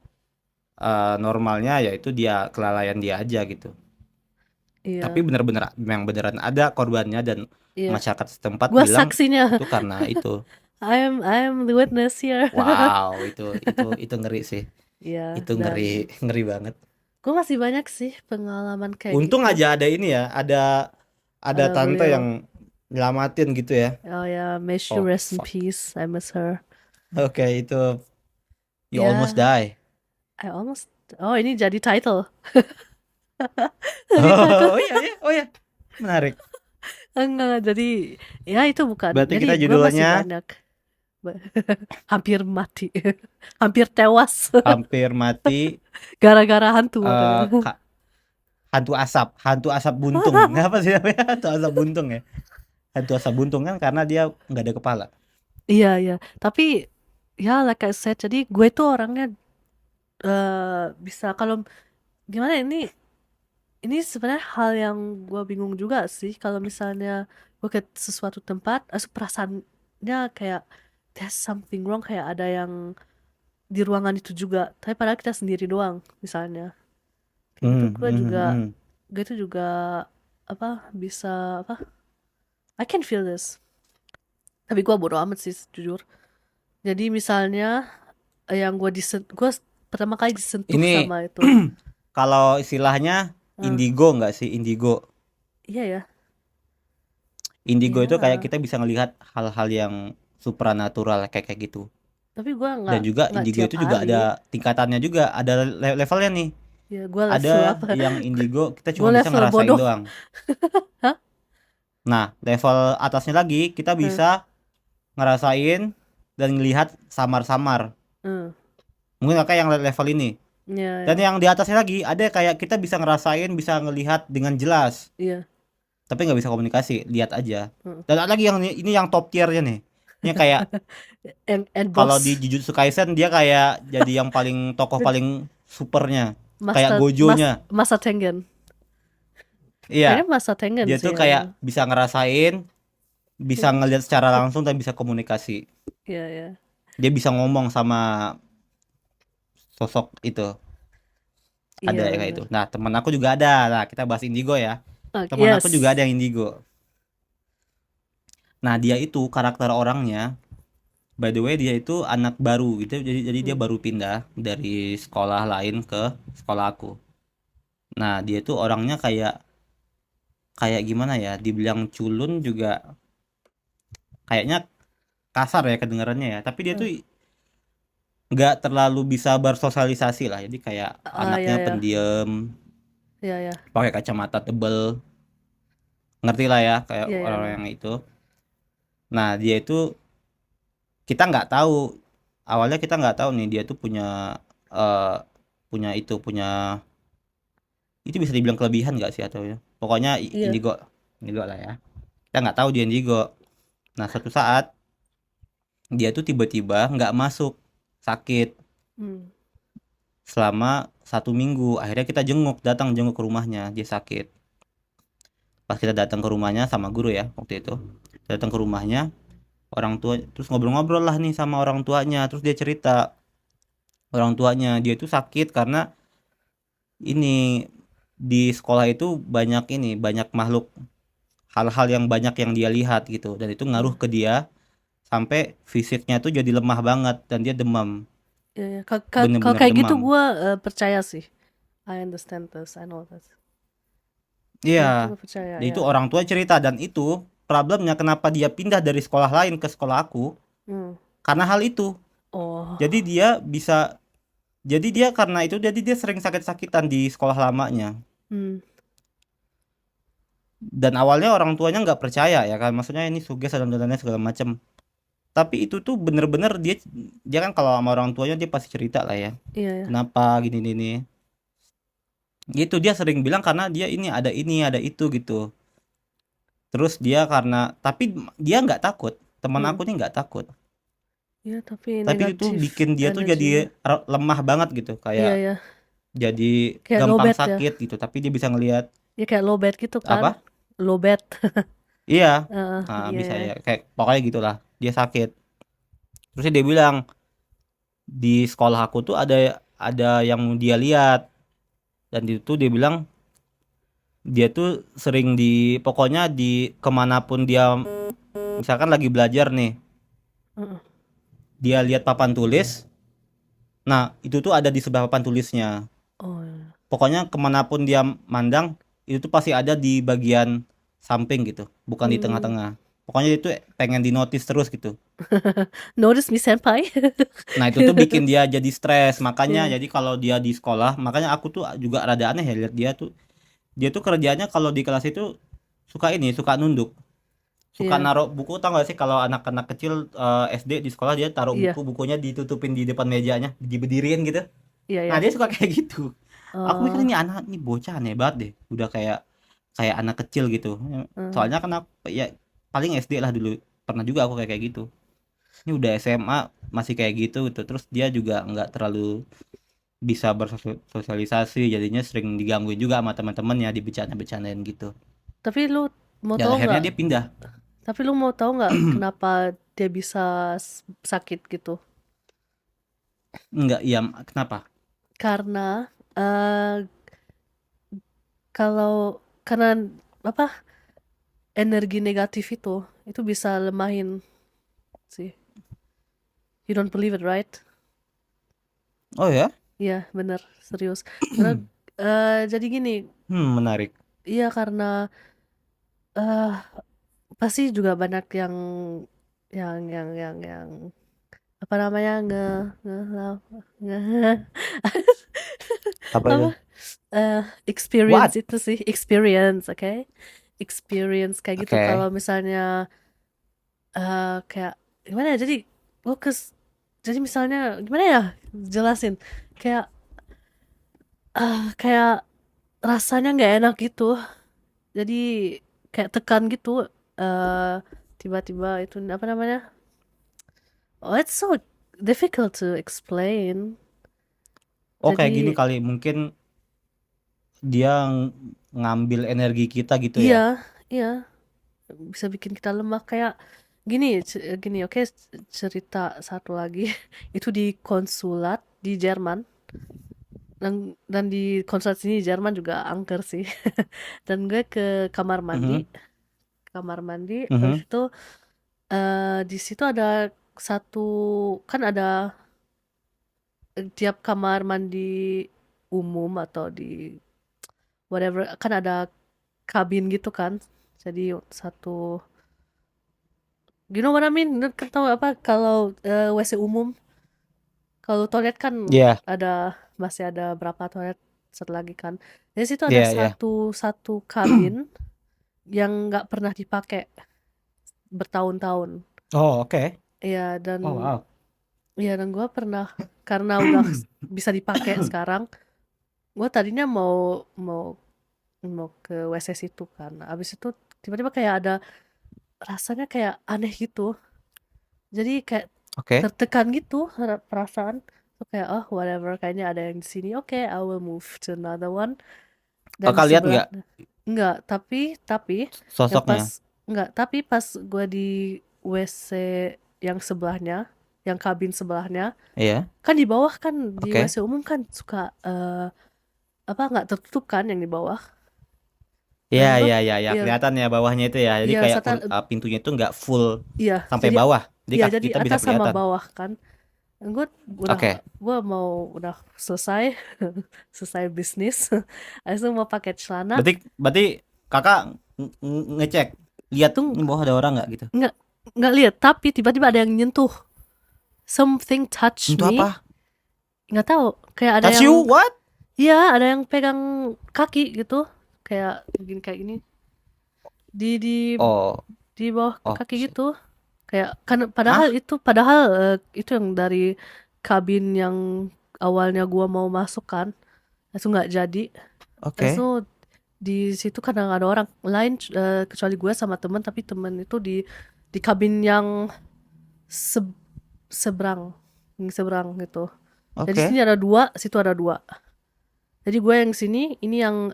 Speaker 2: normalnya ya itu dia kelalaian dia aja gitu. Tapi
Speaker 1: iya,
Speaker 2: bener-bener memang beneran ada korbannya, dan
Speaker 1: iya.
Speaker 2: masyarakat setempat
Speaker 1: Gua
Speaker 2: bilang
Speaker 1: saksinya.
Speaker 2: itu karena itu.
Speaker 1: I'm the witness here.
Speaker 2: Wow, itu ngeri sih.
Speaker 1: Iya,
Speaker 2: Itu ngeri,
Speaker 1: dan
Speaker 2: ngeri banget.
Speaker 1: gue masih banyak sih pengalaman kayak
Speaker 2: Untung
Speaker 1: gitu.
Speaker 2: aja ada ini ya, ada
Speaker 1: Ada
Speaker 2: tante yang
Speaker 1: beliau.
Speaker 2: nyelamatin gitu ya.
Speaker 1: Oh ya, may she
Speaker 2: Oh
Speaker 1: rest in
Speaker 2: fuck.
Speaker 1: peace. I miss her.
Speaker 2: Oke, itu you almost
Speaker 1: Ya,
Speaker 2: die.
Speaker 1: I almost. Oh, ini jadi title. Jadi title.
Speaker 2: Oh iya iya, oh iya. Menarik.
Speaker 1: Enggak, jadi ya itu bukan.
Speaker 2: Berarti
Speaker 1: Jadi
Speaker 2: kita
Speaker 1: gue masih
Speaker 2: judulnya
Speaker 1: banyak. Ba- Hampir mati. Hampir tewas.
Speaker 2: hampir mati,
Speaker 1: Gara-gara hantu
Speaker 2: eh,
Speaker 1: makanya.
Speaker 2: ka- hantu asap buntung. Apa sih namanya? Hantu asap buntung ya. Hantu asap buntung kan karena dia nggak ada kepala.
Speaker 1: Iya, iya. Tapi ya like I said, jadi gue tuh orangnya bisa kalau gimana ya, ini sebenarnya hal yang gue bingung juga sih kalau misalnya gue ke sesuatu tempat, perasaannya kayak there's something wrong, kayak ada yang di ruangan itu juga, tapi padahal kita sendiri doang misalnya. Kayak gitu
Speaker 2: Hmm, hmm, hmm.
Speaker 1: gue tuh juga apa bisa apa I can feel this. Tapi gue bodo amat sih jujur. Jadi misalnya yang gue pertama kali disentuh
Speaker 2: Ini
Speaker 1: sama itu.
Speaker 2: kalau istilahnya
Speaker 1: Ah,
Speaker 2: indigo nggak sih? Indigo.
Speaker 1: iya ya,
Speaker 2: Indigo itu kayak
Speaker 1: iya.
Speaker 2: kita bisa ngelihat hal-hal yang supranatural kayak kayak gitu.
Speaker 1: Tapi gue
Speaker 2: Dan juga
Speaker 1: nggak
Speaker 2: indigo
Speaker 1: tiap
Speaker 2: itu juga
Speaker 1: hari.
Speaker 2: ada tingkatannya, juga ada levelnya nih.
Speaker 1: Ya gue
Speaker 2: Ada
Speaker 1: level apa?
Speaker 2: yang indigo kita
Speaker 1: Gue
Speaker 2: cuma bisa
Speaker 1: level
Speaker 2: ngerasain
Speaker 1: bodoh.
Speaker 2: doang.
Speaker 1: Hah?
Speaker 2: Nah, level atasnya lagi kita
Speaker 1: Hmm,
Speaker 2: bisa ngerasain dan ngelihat samar-samar.
Speaker 1: hmm.
Speaker 2: Mungkin kakak yang level ini.
Speaker 1: Ya,
Speaker 2: Dan
Speaker 1: ya,
Speaker 2: yang di atasnya lagi ada kayak kita bisa ngerasain, bisa ngelihat dengan jelas,
Speaker 1: iya.
Speaker 2: tapi nggak bisa komunikasi, lihat aja.
Speaker 1: Hmm.
Speaker 2: Dan ada lagi yang ini yang top tiernya nih. Ini kayak
Speaker 1: And
Speaker 2: kalau di
Speaker 1: boss,
Speaker 2: Jujutsu Kaisen dia kayak jadi yang paling tokoh paling supernya, kayak Gojonya.
Speaker 1: Masa Tengen.
Speaker 2: Iya,
Speaker 1: Kayaknya Masa Tengen
Speaker 2: dia
Speaker 1: sih
Speaker 2: tuh
Speaker 1: yang,
Speaker 2: kayak bisa ngerasain, bisa
Speaker 1: iya,
Speaker 2: ngelihat secara langsung, dan bisa komunikasi.
Speaker 1: iya, iya.
Speaker 2: Dia bisa ngomong sama sosok itu. Ada
Speaker 1: Iya
Speaker 2: ya kayak itu.
Speaker 1: benar.
Speaker 2: Nah, teman aku juga ada. Nah, kita bahas indigo ya.
Speaker 1: Ah,
Speaker 2: Teman aku juga
Speaker 1: yes.
Speaker 2: ada yang indigo. Nah, dia itu karakter orangnya, by the way, dia itu anak baru gitu. Jadi dia
Speaker 1: Hmm,
Speaker 2: baru pindah dari sekolah lain ke sekolah aku. Nah, dia tuh orangnya kayak kayak gimana ya? Dibilang culun juga kayaknya kasar ya kedengarannya ya. Tapi dia tuh
Speaker 1: hmm.
Speaker 2: nggak terlalu bisa bersosialisasi lah. Jadi kayak
Speaker 1: Ah,
Speaker 2: anaknya
Speaker 1: ya, ya,
Speaker 2: pendiam,
Speaker 1: ya, ya,
Speaker 2: pakai kacamata tebel, ngerti lah ya kayak
Speaker 1: ya, ya,
Speaker 2: orang
Speaker 1: no.
Speaker 2: yang itu. Nah, dia itu kita nggak tahu, awalnya kita nggak tahu nih dia tuh punya eh punya itu, bisa dibilang kelebihan nggak sih, atau ya pokoknya
Speaker 1: Iya.
Speaker 2: indigo, indigo lah ya. Kita nggak tahu dia indigo. Nah, suatu saat dia tuh tiba-tiba nggak masuk, sakit
Speaker 1: Hmm,
Speaker 2: selama 1 minggu. Akhirnya kita datang jenguk ke rumahnya, dia sakit. Pas kita datang ke rumahnya sama guru ya waktu itu, datang ke rumahnya, orang tua terus ngobrol-ngobrol lah nih sama orang tuanya. Terus dia cerita, orang tuanya dia itu sakit karena ini, di sekolah itu banyak makhluk, hal-hal yang banyak yang dia lihat gitu, dan itu ngaruh
Speaker 1: hmm.
Speaker 2: ke dia sampai fisiknya tuh jadi lemah banget dan dia demam,
Speaker 1: Ya, ya. Kalau
Speaker 2: bener-bener
Speaker 1: kayak gitu
Speaker 2: demam.
Speaker 1: gue percaya sih. I understand this, I know this.
Speaker 2: Iya,
Speaker 1: Kayak gitu gue percaya
Speaker 2: dia
Speaker 1: ya.
Speaker 2: itu orang tua cerita, dan itu problemnya kenapa dia pindah dari sekolah lain ke sekolah aku,
Speaker 1: Hmm.
Speaker 2: karena hal itu. Jadi
Speaker 1: Oh,
Speaker 2: dia bisa, karena itu jadi dia sering sakit-sakitan di sekolah lamanya.
Speaker 1: hmm.
Speaker 2: Dan awalnya orang tuanya nggak percaya ya kan, maksudnya ini suges dan lain-lain segala macam. Tapi itu tuh bener-bener dia dia kan kalau sama orang tuanya dia pasti cerita lah ya,
Speaker 1: Iya ya.
Speaker 2: kenapa gini gitu. Dia sering bilang karena dia ini ada itu gitu. Terus dia karena, tapi dia nggak takut, teman
Speaker 1: Hmm.
Speaker 2: aku nih nggak takut.
Speaker 1: Iya, tapi
Speaker 2: Tapi itu tuh
Speaker 1: negatif
Speaker 2: bikin dia tuh
Speaker 1: energinya.
Speaker 2: jadi lemah banget gitu,
Speaker 1: Iya
Speaker 2: kayak
Speaker 1: ya,
Speaker 2: jadi
Speaker 1: kayak
Speaker 2: gampang
Speaker 1: lowbat ya.
Speaker 2: sakit gitu, tapi dia bisa ngelihat
Speaker 1: Ya kayak lowbat gitu kan.
Speaker 2: apa?
Speaker 1: Lowbat.
Speaker 2: Iya,
Speaker 1: Iya
Speaker 2: bisa
Speaker 1: ya.
Speaker 2: ya, kayak pokoknya gitulah. Dia sakit. Terus dia bilang di sekolah aku tuh ada yang dia lihat, dan itu dia bilang dia tuh sering pokoknya di kemanapun dia misalkan lagi belajar nih,
Speaker 1: Heeh.
Speaker 2: dia lihat papan tulis, nah itu tuh ada di sebelah papan tulisnya.
Speaker 1: Oh, iya.
Speaker 2: Pokoknya kemanapun dia mandang itu tuh pasti ada di bagian samping gitu, bukan di
Speaker 1: Hmm.
Speaker 2: tengah-tengah. Pokoknya itu pengen di notice terus gitu.
Speaker 1: Notice me senpai.
Speaker 2: Nah itu tuh bikin dia jadi stres, makanya
Speaker 1: Iya,
Speaker 2: jadi kalau dia di sekolah, makanya aku tuh juga rada aneh ya lihat dia tuh kerjanya kalau di kelas itu suka nunduk, suka
Speaker 1: iya,
Speaker 2: naruh buku. Tau gak sih kalau anak-anak kecil SD di sekolah dia taruh
Speaker 1: iya,
Speaker 2: bukunya ditutupin di depan mejanya, dibedirin gitu.
Speaker 1: iya,
Speaker 2: Nah
Speaker 1: iya.
Speaker 2: dia suka kayak gitu. Aku mikir
Speaker 1: Oh,
Speaker 2: ini anak ini bocah aneh banget deh, udah kayak kayak anak kecil gitu.
Speaker 1: eh.
Speaker 2: Soalnya kan aku, ya paling SD lah dulu pernah juga aku kayak gitu. Ini udah SMA masih kayak gitu gitu. Terus dia juga nggak terlalu bisa bersosialisasi, jadinya sering digangguin juga sama teman-temannya, dibecanda-becandain gitu.
Speaker 1: Tapi lu mau
Speaker 2: Dan
Speaker 1: tahu
Speaker 2: akhirnya
Speaker 1: nggak?
Speaker 2: dia pindah.
Speaker 1: Tapi lu mau tahu nggak kenapa dia bisa sakit gitu?
Speaker 2: Enggak, iya, kenapa?
Speaker 1: Karena kalau karena apa? Energi negatif itu bisa lemahin sih. You don't believe it, right?
Speaker 2: Oh ya?
Speaker 1: Iya, bener, serius. Karena jadi gini,
Speaker 2: Menarik.
Speaker 1: iya karena eh pasti juga banyak yang apa namanya nge
Speaker 2: Apa itu?
Speaker 1: apa experience
Speaker 2: What?
Speaker 1: itu sih experience, oke? Experience kayak gitu
Speaker 2: Oke.
Speaker 1: kalau misalnya kayak gimana ya? Jadi fokus. Jadi misalnya gimana ya? Jelasin kayak kayak rasanya nggak enak gitu. Jadi kayak tekan gitu. eh Tiba-tiba itu apa namanya? Oh, it's so difficult to explain.
Speaker 2: Oh kayak gini
Speaker 1: Jadi
Speaker 2: kali, mungkin dia ngambil energi kita gitu ya.
Speaker 1: iya, iya bisa bikin kita lemah kayak gini, oke, cerita satu lagi. Itu di konsulat di Jerman, dan di konsulat sini di Jerman juga angker sih. Dan gue ke
Speaker 2: Mhm,
Speaker 1: kamar mandi habis
Speaker 2: mhm.
Speaker 1: itu di situ ada satu, kan ada tiap kamar mandi umum atau di whatever kan ada kabin gitu kan, jadi satu, you know what I mean, lu kan tahu apa kalau WC umum, kalau toilet kan
Speaker 2: Iya,
Speaker 1: masih ada berapa toilet satu lagi kan. Di situ ada
Speaker 2: iya, iya.
Speaker 1: satu satu kabin yang nggak pernah dipakai bertahun-tahun.
Speaker 2: Oh, oke.
Speaker 1: Iya,
Speaker 2: Oh, wow.
Speaker 1: dan gue pernah, karena udah bisa dipakai sekarang, gue tadinya mau mau mau ke WC situ kan. Abis itu tiba-tiba kayak ada rasanya kayak aneh gitu. Jadi kayak
Speaker 2: Oke.
Speaker 1: tertekan gitu perasaan. So, kayak oh whatever, kayaknya ada yang di sini. Oke, I will move to another one. Dan di
Speaker 2: Kakak lihat
Speaker 1: sebelah
Speaker 2: nggak
Speaker 1: enggak, tapi yang
Speaker 2: sosoknya?
Speaker 1: pas enggak, tapi pas gue di WC yang sebelahnya, yang kabin sebelahnya,
Speaker 2: Iya,
Speaker 1: kan di bawah kan di
Speaker 2: oke.
Speaker 1: WC umum kan suka apa nggak tertutup kan yang di bawah.
Speaker 2: Iya,
Speaker 1: Dan gue
Speaker 2: iya, iya, iya,
Speaker 1: ya
Speaker 2: kelihatan ya bawahnya itu ya. Jadi
Speaker 1: ya
Speaker 2: kayak
Speaker 1: serta
Speaker 2: pintunya itu nggak full
Speaker 1: iya
Speaker 2: sampai
Speaker 1: jadi
Speaker 2: bawah. Jadi
Speaker 1: iya
Speaker 2: kaki
Speaker 1: jadi
Speaker 2: kita bisa
Speaker 1: atas sama
Speaker 2: kelihatan.
Speaker 1: bawah kan. Dan
Speaker 2: Oke.
Speaker 1: udah selesai selesai bisnis. Habis itu mau pakai celana.
Speaker 2: Berarti berarti kakak ngecek, lihat
Speaker 1: Tuh
Speaker 2: ini bawah ada orang nggak gitu.
Speaker 1: nggak nggak lihat, tapi tiba-tiba ada yang nyentuh, something touch
Speaker 2: Untuk
Speaker 1: me,
Speaker 2: apa?
Speaker 1: nggak tahu, kayak ada
Speaker 2: Touch
Speaker 1: yang,
Speaker 2: you? What?
Speaker 1: iya ada yang pegang kaki gitu, kayak gini di
Speaker 2: Oh,
Speaker 1: bawah
Speaker 2: oh,
Speaker 1: kaki gitu, kayak kan
Speaker 2: hah?
Speaker 1: padahal itu yang dari kabin yang awalnya gua mau masuk kan, itu nggak jadi. Itu
Speaker 2: Oke.
Speaker 1: di situ kadang ada orang lain kecuali gue sama temen, tapi temen itu di kabin yang seberang, yang seberang gitu. Jadi
Speaker 2: Oke.
Speaker 1: sini ada 2, situ ada 2. Jadi gue yang sini, ini yang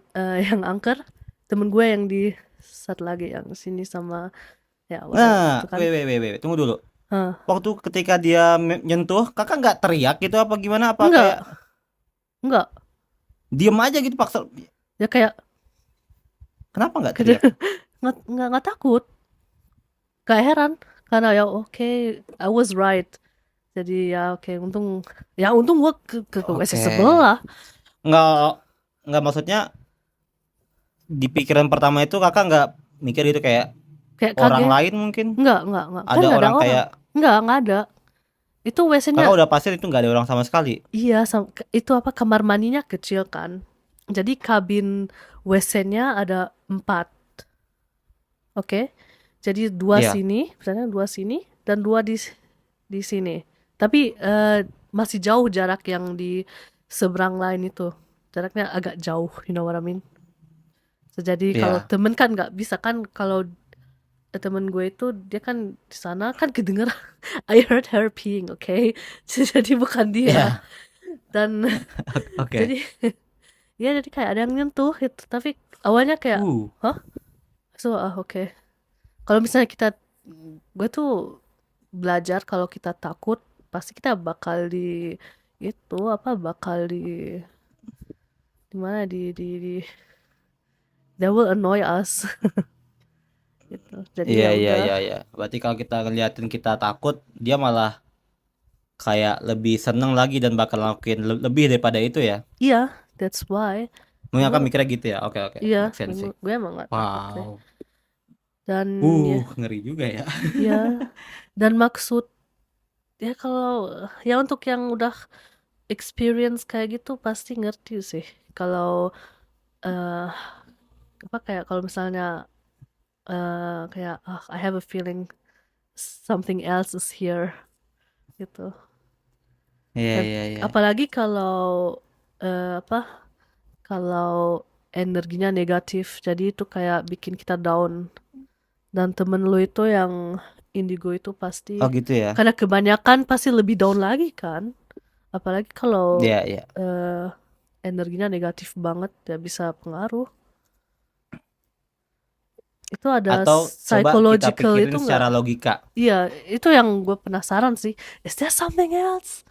Speaker 1: yang angker, temen gue yang di satu lagi yang sini sama ya whatever gitu
Speaker 2: Nah,
Speaker 1: kan.
Speaker 2: tunggu dulu.
Speaker 1: Hah,
Speaker 2: Waktu ketika dia nyentuh, kakak nggak teriak gitu apa gimana? Apa
Speaker 1: enggak,
Speaker 2: kayak
Speaker 1: enggak.
Speaker 2: diem aja gitu paksa?
Speaker 1: Ya kayak
Speaker 2: Kenapa nggak
Speaker 1: gede,
Speaker 2: teriak?
Speaker 1: nggak takut. Gak heran karena ya oke, I was right. Jadi ya oke, untung gue ke WC
Speaker 2: Oke.
Speaker 1: sebelah.
Speaker 2: Nggak, nggak maksudnya di pikiran pertama itu kakak nggak mikir gitu kayak
Speaker 1: Kayak
Speaker 2: orang
Speaker 1: kaget.
Speaker 2: lain mungkin?
Speaker 1: Enggak. Kan
Speaker 2: Ada
Speaker 1: nggak ada
Speaker 2: orang
Speaker 1: orang.
Speaker 2: kayak
Speaker 1: Nggak ada. Itu WC-nya,
Speaker 2: kakak udah pasti itu nggak ada orang sama sekali.
Speaker 1: iya, itu apa, kamar mandinya kecil kan. Jadi kabin WC-nya ada 4. Oke. Jadi 2
Speaker 2: Iya.
Speaker 1: sini, misalnya 2 sini dan 2 di sini. Tapi masih jauh jarak yang di seberang lain itu. Jaraknya agak jauh, you know what I mean? Jadi kalau
Speaker 2: Iya.
Speaker 1: temen kan nggak bisa kan, kalau temen gue itu dia kan di sana kan kedenger I heard her peeing, okay? Jadi bukan dia.
Speaker 2: Iya.
Speaker 1: Dan
Speaker 2: Oke.
Speaker 1: jadi ya jadi kayak ada yang nyentuh gitu. Tapi awalnya kayak,
Speaker 2: Uh.
Speaker 1: hah? So, oke. Kalau misalnya gue tuh belajar kalau kita takut pasti kita bakal itu apa, bakal di mana, di they will annoy us gitu. Jadi
Speaker 2: Iya,
Speaker 1: ya
Speaker 2: iya,
Speaker 1: udah.
Speaker 2: iya, iya. Berarti kalau kita ngeliatin kita takut, dia malah kayak lebih seneng lagi dan bakal ngelakuin lebih daripada itu ya.
Speaker 1: Iya, that's why
Speaker 2: Mungkin
Speaker 1: gue,
Speaker 2: akan mikirnya gitu ya. Oke, oke.
Speaker 1: iya,
Speaker 2: Make sense sih.
Speaker 1: gue emang gak takut deh.
Speaker 2: Wow.
Speaker 1: Dan ya,
Speaker 2: Ngeri juga ya.
Speaker 1: ya, dan maksud ya kalau ya untuk yang udah experience kayak gitu pasti ngerti sih. Kalau eh apa, kayak kalau misalnya kayak I have a feeling something else is here gitu.
Speaker 2: Iya,
Speaker 1: Dan
Speaker 2: iya, iya.
Speaker 1: apalagi kalau apa, kalau energinya negatif, jadi itu kayak bikin kita down. Dan temen lu itu yang indigo itu
Speaker 2: Oh
Speaker 1: pasti,
Speaker 2: gitu ya.
Speaker 1: karena kebanyakan pasti lebih down lagi kan. Apalagi kalau
Speaker 2: Iya, iya.
Speaker 1: eh, energinya negatif banget ya bisa pengaruh. Itu ada
Speaker 2: Atau coba kita
Speaker 1: psychological
Speaker 2: pikirin
Speaker 1: itu nggak?
Speaker 2: secara logika.
Speaker 1: Iya, itu yang gue penasaran sih. Is there something else?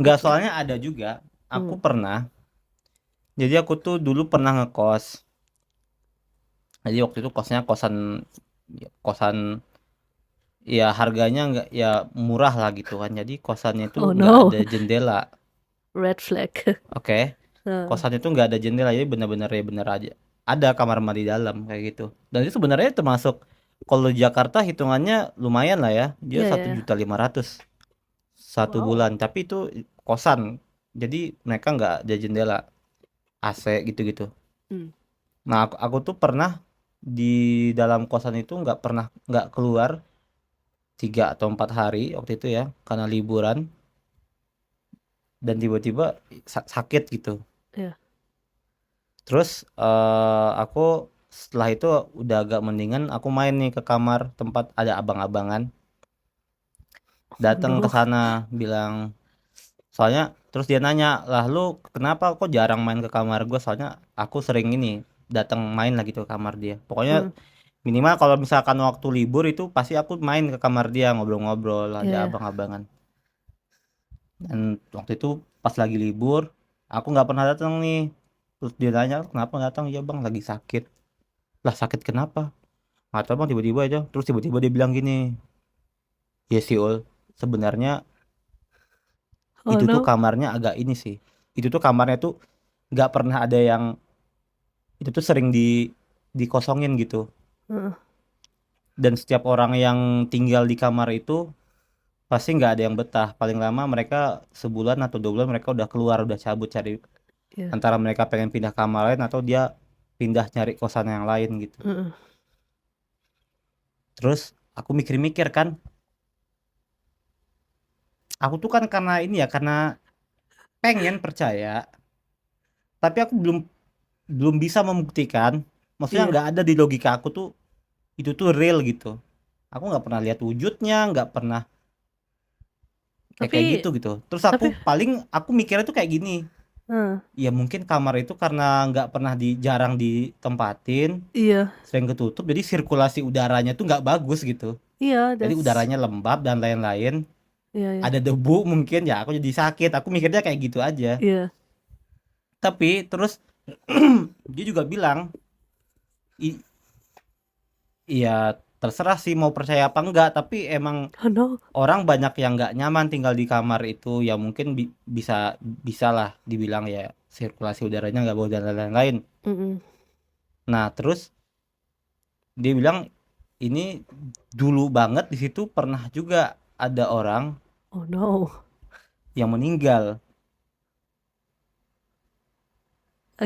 Speaker 2: Enggak,
Speaker 1: Gitu.
Speaker 2: soalnya ada juga. Aku
Speaker 1: Hmm.
Speaker 2: pernah. Jadi aku tuh dulu pernah ngekos. Jadi waktu itu kosnya kosan, ya, kosan ya harganya nggak ya murah lah gitu kan. Jadi kosannya itu
Speaker 1: Oh
Speaker 2: nggak
Speaker 1: no,
Speaker 2: ada jendela.
Speaker 1: red flag.
Speaker 2: Oke.
Speaker 1: Nah,
Speaker 2: Kosan itu nggak ada jendela, jadi bener-bener ya bener aja ada kamar mandi dalam kayak gitu. Dan itu sebenarnya termasuk kalau di Jakarta hitungannya lumayan lah ya, dia
Speaker 1: iya
Speaker 2: satu
Speaker 1: ya.
Speaker 2: juta lima ratus satu
Speaker 1: Wow.
Speaker 2: bulan, tapi itu kosan, jadi mereka nggak ada jendela, AC gitu-gitu.
Speaker 1: Hmm.
Speaker 2: Nah, aku tuh pernah di dalam kosan itu nggak keluar 3 atau 4 hari waktu itu ya karena liburan, dan tiba-tiba sakit gitu.
Speaker 1: Ya.
Speaker 2: Terus aku setelah itu udah agak mendingan, aku main nih ke kamar tempat ada abang-abangan,
Speaker 1: Oh
Speaker 2: datang ke
Speaker 1: no.
Speaker 2: sana bilang, soalnya terus dia nanya lah, lu kenapa kok jarang main ke kamar gue, soalnya aku sering ini datang main lagi tuh ke kamar dia, pokoknya
Speaker 1: Hmm.
Speaker 2: minimal kalau misalkan waktu libur itu pasti aku main ke kamar dia ngobrol-ngobrol,
Speaker 1: Ya
Speaker 2: ada
Speaker 1: ya.
Speaker 2: abang-abangan. Dan waktu itu pas lagi libur aku nggak pernah datang nih, terus dia nanya kenapa nggak datang, ya bang lagi sakit. Lah sakit kenapa? Atau bang tiba-tiba aja, terus tiba-tiba dia bilang gini, ya sih ul, sebenarnya
Speaker 1: Oh
Speaker 2: itu tuh
Speaker 1: no.
Speaker 2: kamarnya agak ini sih, itu tuh kamarnya tuh nggak pernah ada yang, itu tuh sering dikosongin gitu,
Speaker 1: Heeh.
Speaker 2: dan setiap orang yang tinggal di kamar itu pasti nggak ada yang betah, paling lama mereka sebulan atau 2 bulan mereka udah keluar, udah cabut cari,
Speaker 1: Ya.
Speaker 2: antara mereka pengen pindah kamar lain atau dia pindah nyari kosan yang lain gitu.
Speaker 1: Heeh.
Speaker 2: Terus aku mikir-mikir kan, aku tuh kan karena ini ya, karena pengen percaya, tapi aku belum belum bisa membuktikan, maksudnya
Speaker 1: Iya.
Speaker 2: nggak ada di logika aku tuh itu tuh real gitu. Aku nggak pernah lihat wujudnya, nggak pernah kayak
Speaker 1: Tapi
Speaker 2: gitu gitu. Terus
Speaker 1: tapi
Speaker 2: aku mikirnya tuh kayak gini,
Speaker 1: heeh,
Speaker 2: ya mungkin kamar itu karena nggak pernah jarang ditempatin,
Speaker 1: iya,
Speaker 2: sering ketutup, jadi sirkulasi udaranya tuh nggak bagus gitu.
Speaker 1: iya,
Speaker 2: Jadi
Speaker 1: that's
Speaker 2: udaranya lembab dan lain-lain,
Speaker 1: iya, iya,
Speaker 2: ada debu mungkin ya aku jadi sakit. Aku mikirnya kayak gitu aja.
Speaker 1: iya.
Speaker 2: Tapi terus dia juga bilang, "I- iya terserah sih mau percaya apa enggak, tapi emang
Speaker 1: Oh, no.
Speaker 2: orang banyak yang nggak nyaman tinggal di kamar itu, ya mungkin bisa bisa lah dibilang ya sirkulasi udaranya nggak bagus dan lain-lain."
Speaker 1: Mhm.
Speaker 2: Nah terus dia bilang ini dulu banget di situ pernah juga ada orang
Speaker 1: Oh, no.
Speaker 2: yang meninggal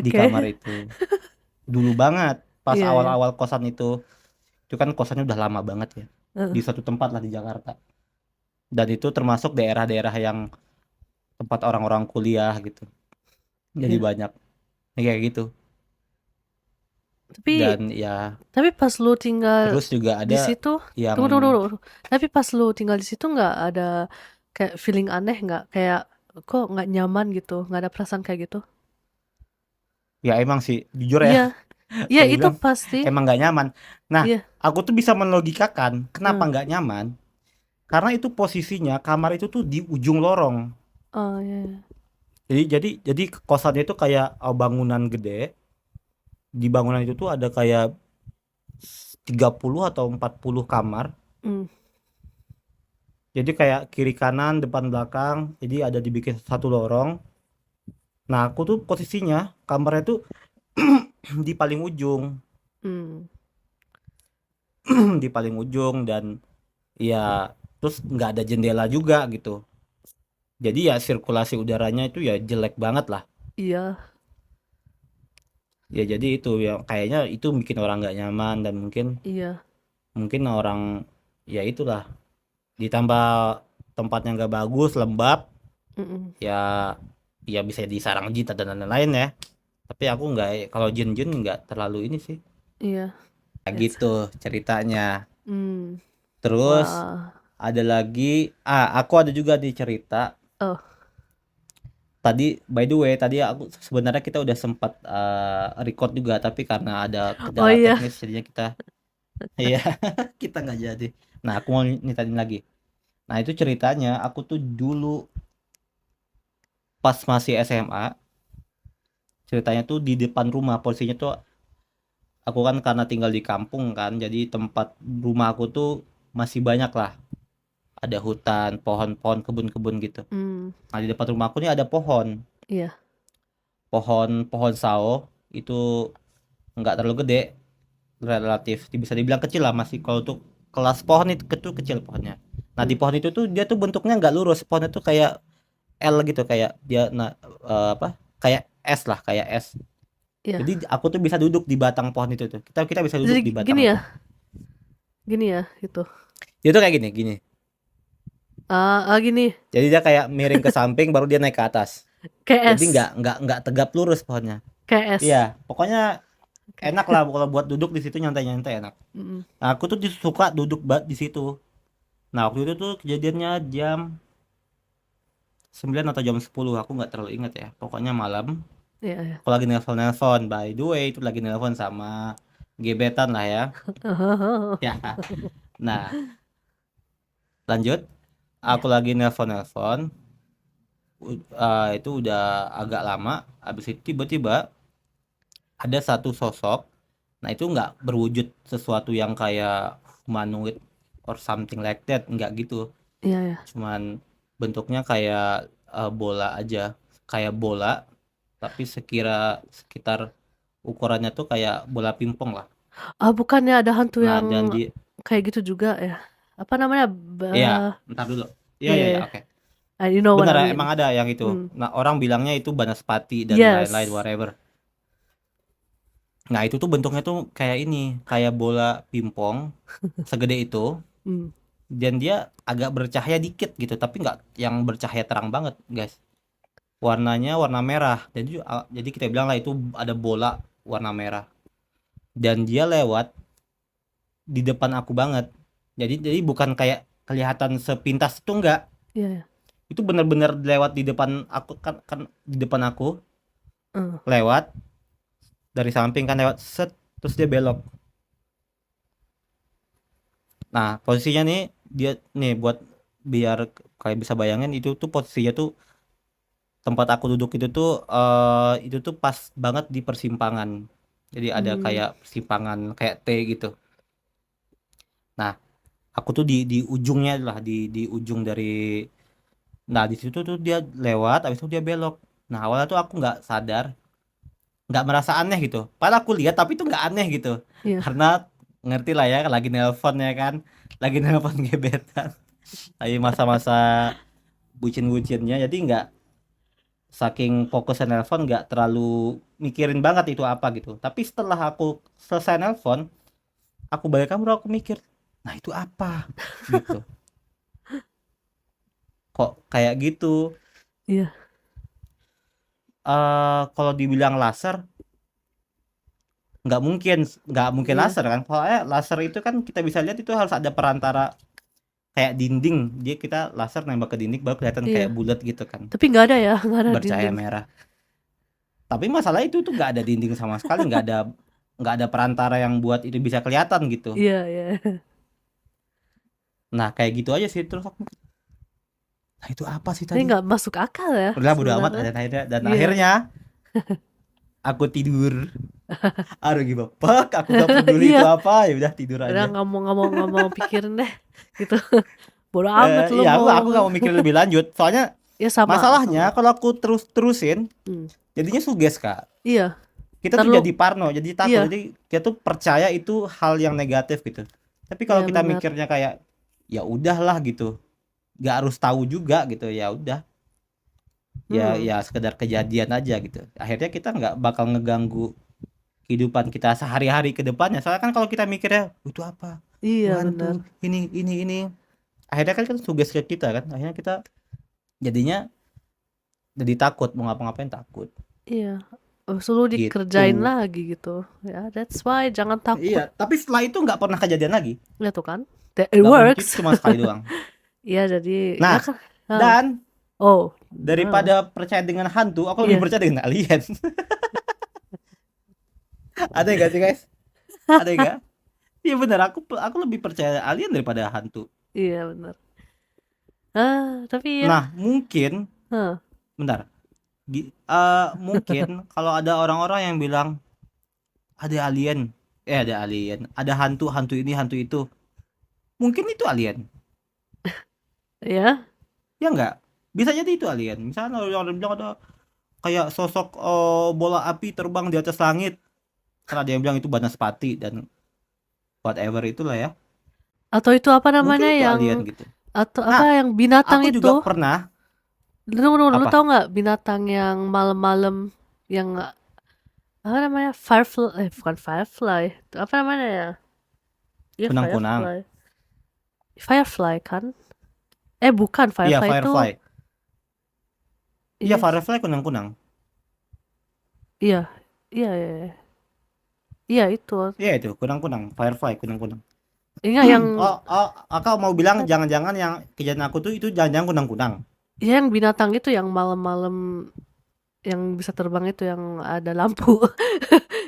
Speaker 2: di kamar
Speaker 1: Oke.
Speaker 2: itu dulu banget pas
Speaker 1: Iya, iya,
Speaker 2: awal-awal kosan itu kan kosannya udah lama banget ya di
Speaker 1: heeh,
Speaker 2: suatu tempat lah di Jakarta, dan itu termasuk daerah-daerah yang tempat orang-orang kuliah gitu, jadi
Speaker 1: iya.
Speaker 2: banyak kayak gitu.
Speaker 1: Tapi
Speaker 2: Dan ya
Speaker 1: tapi pas lu tinggal
Speaker 2: terus juga
Speaker 1: di
Speaker 2: ada
Speaker 1: situ,
Speaker 2: yang
Speaker 1: tunggu, tunggu, tunggu. Tapi pas lu tinggal di situ nggak ada kayak feeling aneh nggak? Kayak kok nggak nyaman gitu? Nggak ada perasaan kayak gitu?
Speaker 2: ya emang sih jujur ya,
Speaker 1: Iya, iya
Speaker 2: kalau
Speaker 1: itu
Speaker 2: dibilang
Speaker 1: pasti.
Speaker 2: emang nggak nyaman. Nah
Speaker 1: Iya,
Speaker 2: aku tuh bisa melogikakan kenapa
Speaker 1: heeh.
Speaker 2: nggak nyaman, karena itu posisinya kamar itu tuh di ujung lorong.
Speaker 1: Oh, iya, iya.
Speaker 2: Jadi kosannya itu kayak bangunan gede. Di bangunan itu tuh ada kayak 30 atau 40 kamar.
Speaker 1: Hmm,
Speaker 2: Jadi kayak kiri kanan, depan belakang. Jadi ada dibikin satu lorong. Nah, aku tuh posisinya kamarnya tuh di paling ujung,
Speaker 1: hmm,
Speaker 2: di paling ujung, dan ya terus nggak ada jendela juga gitu. Jadi ya sirkulasi udaranya itu ya jelek banget lah.
Speaker 1: iya,
Speaker 2: Ya jadi itu ya kayaknya itu bikin orang nggak nyaman, dan mungkin
Speaker 1: iya,
Speaker 2: mungkin orang ya itulah, ditambah tempatnya nggak bagus, lembab,
Speaker 1: mm-mm,
Speaker 2: ya ya bisa jadi sarang jin dan lain-lain ya. Tapi aku nggak, kalau jin-jin nggak terlalu ini sih.
Speaker 1: iya.
Speaker 2: Ya
Speaker 1: It's,
Speaker 2: gitu ceritanya.
Speaker 1: hmm,
Speaker 2: Terus
Speaker 1: wah,
Speaker 2: ada lagi, aku ada juga di cerita
Speaker 1: oh,
Speaker 2: tadi. By the way, tadi aku sebenarnya kita udah sempat record juga, tapi karena ada
Speaker 1: oh
Speaker 2: kendala
Speaker 1: iya,
Speaker 2: teknis jadinya kita iya kita nggak jadi. Nah aku mau nyeritain lagi. Nah itu ceritanya aku tuh dulu pas masih SMA, ceritanya tuh di depan rumah posisinya tuh, aku kan karena tinggal di kampung kan, jadi tempat rumah aku tuh masih banyak lah, ada hutan, pohon-pohon, kebun-kebun gitu.
Speaker 1: hmm,
Speaker 2: Nah di depan rumah aku nih ada pohon,
Speaker 1: iya,
Speaker 2: pohon pohon sao. Itu nggak terlalu gede, relatif bisa dibilang kecil lah, masih kalau untuk kelas pohon itu kecil pohonnya. Nah di
Speaker 1: hmm,
Speaker 2: pohon itu tuh dia tuh bentuknya nggak lurus, pohonnya tuh kayak L gitu, kayak dia apa, kayak S lah, kayak S.
Speaker 1: iya.
Speaker 2: Jadi aku tuh bisa duduk di batang pohon itu tuh, kita bisa
Speaker 1: Jadi
Speaker 2: duduk di
Speaker 1: gini
Speaker 2: batang
Speaker 1: ya,
Speaker 2: tuh.
Speaker 1: gini ya, gitu.
Speaker 2: Dia tuh kayak gini gini,
Speaker 1: Gini,
Speaker 2: jadi dia kayak miring ke samping baru dia naik ke atas.
Speaker 1: kayak
Speaker 2: Jadi
Speaker 1: S,
Speaker 2: nggak tegap lurus pohonnya.
Speaker 1: kayak S.
Speaker 2: Iya pokoknya
Speaker 1: Oke.
Speaker 2: enak lah kalau buat duduk di situ, nyantai-nyantai enak.
Speaker 1: Mm-mm.
Speaker 2: Nah, aku tuh suka duduk di situ. Nah waktu itu tuh kejadiannya jam 9 atau jam 10, aku nggak terlalu ingat ya, pokoknya malam.
Speaker 1: Iya, iya.
Speaker 2: Aku lagi nelpon-nelpon, by the way itu lagi nelpon sama gebetan lah ya. Ya, nah lanjut,
Speaker 1: Iya.
Speaker 2: aku lagi nelpon-nelpon, itu udah agak lama. Habis itu tiba-tiba ada satu sosok. Nah itu nggak berwujud sesuatu yang kayak humanoid or something like that, nggak gitu.
Speaker 1: Iya, iya.
Speaker 2: Cuman bentuknya kayak bola aja, kayak bola, tapi sekitar ukurannya tuh kayak bola pingpong lah.
Speaker 1: Bukannya ada hantu
Speaker 2: Nah
Speaker 1: yang
Speaker 2: dan di
Speaker 1: kayak gitu juga ya? Apa namanya?
Speaker 2: iya, ntar dulu. Iya
Speaker 1: Iya,
Speaker 2: iya iya,
Speaker 1: iya.
Speaker 2: oke.
Speaker 1: You know what
Speaker 2: Bener
Speaker 1: I
Speaker 2: ya,
Speaker 1: mean.
Speaker 2: emang ada yang itu.
Speaker 1: Hmm.
Speaker 2: Nah orang bilangnya itu banaspati dan lain-lain
Speaker 1: Yes.
Speaker 2: whatever. Nah itu tuh bentuknya tuh kayak ini, kayak bola pingpong segede itu,
Speaker 1: Hmm.
Speaker 2: dan dia agak bercahaya dikit gitu, tapi nggak yang bercahaya terang banget guys. Warnanya warna merah, jadi kita bilang lah itu ada bola warna merah, dan dia lewat di depan aku banget. Jadi bukan kayak kelihatan sepintas itu, enggak.
Speaker 1: Iya, iya.
Speaker 2: Itu benar-benar lewat di depan aku, kan di depan aku,
Speaker 1: Eh.
Speaker 2: lewat dari samping kan, lewat set, terus dia belok. Nah, posisinya nih dia nih, buat biar kayak bisa bayangin, itu tuh posisinya tuh, tempat aku duduk itu tuh pas banget di persimpangan. Jadi ada
Speaker 1: Hmm.
Speaker 2: kayak persimpangan kayak T gitu. Nah, aku tuh di ujungnya lah, di ujung dari, nah di situ tuh dia lewat, habis itu dia belok. Nah, awalnya tuh aku nggak sadar, nggak merasa aneh gitu. Padahal aku lihat tapi itu nggak aneh gitu.
Speaker 1: Iya.
Speaker 2: Karena ngerti lah ya, lagi nelpon ya kan, lagi nelpon gebetan, lagi masa-masa bucin-bucinnya, jadi nggak, saking fokusnya nelpon nggak terlalu mikirin banget itu apa gitu. Tapi setelah aku selesai nelpon, aku balik kamar, aku mikir, nah itu apa gitu, kok kayak gitu.
Speaker 1: Iya.
Speaker 2: Kalau dibilang laser, nggak mungkin, nggak mungkin
Speaker 1: Iya.
Speaker 2: laser kan. Soalnya laser itu kan kita bisa lihat itu harus ada perantara, kayak dinding, dia kita laser nembak ke dinding baru kelihatan kayak
Speaker 1: Iya.
Speaker 2: bulat gitu kan,
Speaker 1: Tapi nggak ada ya, nggak ada
Speaker 2: bercahaya
Speaker 1: dinding.
Speaker 2: merah. Tapi masalah itu tuh nggak ada dinding sama sekali, nggak ada perantara yang buat itu bisa kelihatan gitu.
Speaker 1: Iya, iya.
Speaker 2: Nah kayak gitu aja sih, terus aku, nah itu apa sih
Speaker 1: Ini
Speaker 2: tadi,
Speaker 1: nggak masuk akal ya
Speaker 2: udah bodo amat,
Speaker 1: sebenarnya.
Speaker 2: dan
Speaker 1: Iya.
Speaker 2: akhirnya aku tidur. Aduh gimana pak, aku gak peduli itu
Speaker 1: Iya.
Speaker 2: apa, ya udah tidur
Speaker 1: Udah
Speaker 2: aja.
Speaker 1: nggak mau pikirin deh gitu. Bodo amat lu
Speaker 2: Iya,
Speaker 1: mau.
Speaker 2: aku gak mau mikir lebih lanjut, soalnya
Speaker 1: Ya sama
Speaker 2: masalahnya
Speaker 1: sama.
Speaker 2: kalau aku terusin
Speaker 1: Hmm.
Speaker 2: jadinya suges kak.
Speaker 1: Iya.
Speaker 2: Kita tuh
Speaker 1: Terlalu.
Speaker 2: jadi parno, jadi takut,
Speaker 1: Iya.
Speaker 2: jadi kita tuh percaya itu hal yang negatif gitu. Tapi kalau
Speaker 1: Iya
Speaker 2: kita
Speaker 1: benar.
Speaker 2: mikirnya kayak, ya udahlah gitu, gak harus tahu juga gitu, ya udah, ya
Speaker 1: Hmm.
Speaker 2: ya sekedar kejadian aja gitu, akhirnya kita nggak bakal ngeganggu kehidupan kita sehari-hari ke depannya. Soalnya kan kalau kita mikirnya, itu apa, itu
Speaker 1: Iya benar.
Speaker 2: hantu, ini, akhirnya kan suges ke kita kan, akhirnya kita jadinya jadi takut, mau ngapa-ngapain takut
Speaker 1: Iya. Selalu dikerjain
Speaker 2: gitu.
Speaker 1: lagi gitu. Ya, that's why jangan
Speaker 2: Iya,
Speaker 1: takut.
Speaker 2: tapi setelah itu nggak pernah kejadian lagi.
Speaker 1: Ya tuh kan. It
Speaker 2: Nggak mungkin,
Speaker 1: works.
Speaker 2: cuma sekali doang.
Speaker 1: Iya, jadi ya
Speaker 2: Nah,
Speaker 1: kan. Ah.
Speaker 2: dan
Speaker 1: Oh. Nah.
Speaker 2: daripada percaya dengan hantu, aku lebih
Speaker 1: Iya.
Speaker 2: percaya dengan alien. Ada nggak sih guys? Ada nggak? Iya bener, aku lebih percaya alien daripada hantu.
Speaker 1: Iya benar. Tapi ya.
Speaker 2: Nah, mungkin,
Speaker 1: Hah.
Speaker 2: bentar. Mungkin kalau ada orang-orang yang bilang ada alien, ada hantu, hantu ini, hantu itu. Mungkin itu alien.
Speaker 1: Ya.
Speaker 2: Ya nggak? Bisa jadi itu alien. Misalnya orang bilang ada kayak sosok bola api terbang di atas langit. Karena ada yang bilang itu Banaspati dan whatever itulah ya.
Speaker 1: Atau itu apa
Speaker 2: Mungkin
Speaker 1: namanya
Speaker 2: itu
Speaker 1: yang
Speaker 2: alien gitu.
Speaker 1: atau apa
Speaker 2: Nah,
Speaker 1: yang binatang
Speaker 2: aku
Speaker 1: itu?
Speaker 2: juga pernah
Speaker 1: Lu
Speaker 2: apa?
Speaker 1: tau nggak binatang yang malam-malam yang apa namanya firefly, bukan firefly, itu apa namanya ya? Iya
Speaker 2: Kunang-kunang.
Speaker 1: firefly, firefly kan? Bukan
Speaker 2: Iya,
Speaker 1: firefly itu.
Speaker 2: Firefly. Iya,
Speaker 1: Iya,
Speaker 2: Firefly kunang-kunang.
Speaker 1: iya, iya, iya, iya. Iya, itu.
Speaker 2: Iya itu, kunang-kunang. Firefly, kunang-kunang.
Speaker 1: Ingat yang
Speaker 2: Aku mau bilang jangan-jangan yang kejadian aku tuh itu jangan-jangan kunang-kunang.
Speaker 1: ya yang binatang itu yang malam-malam yang bisa terbang itu yang ada lampu.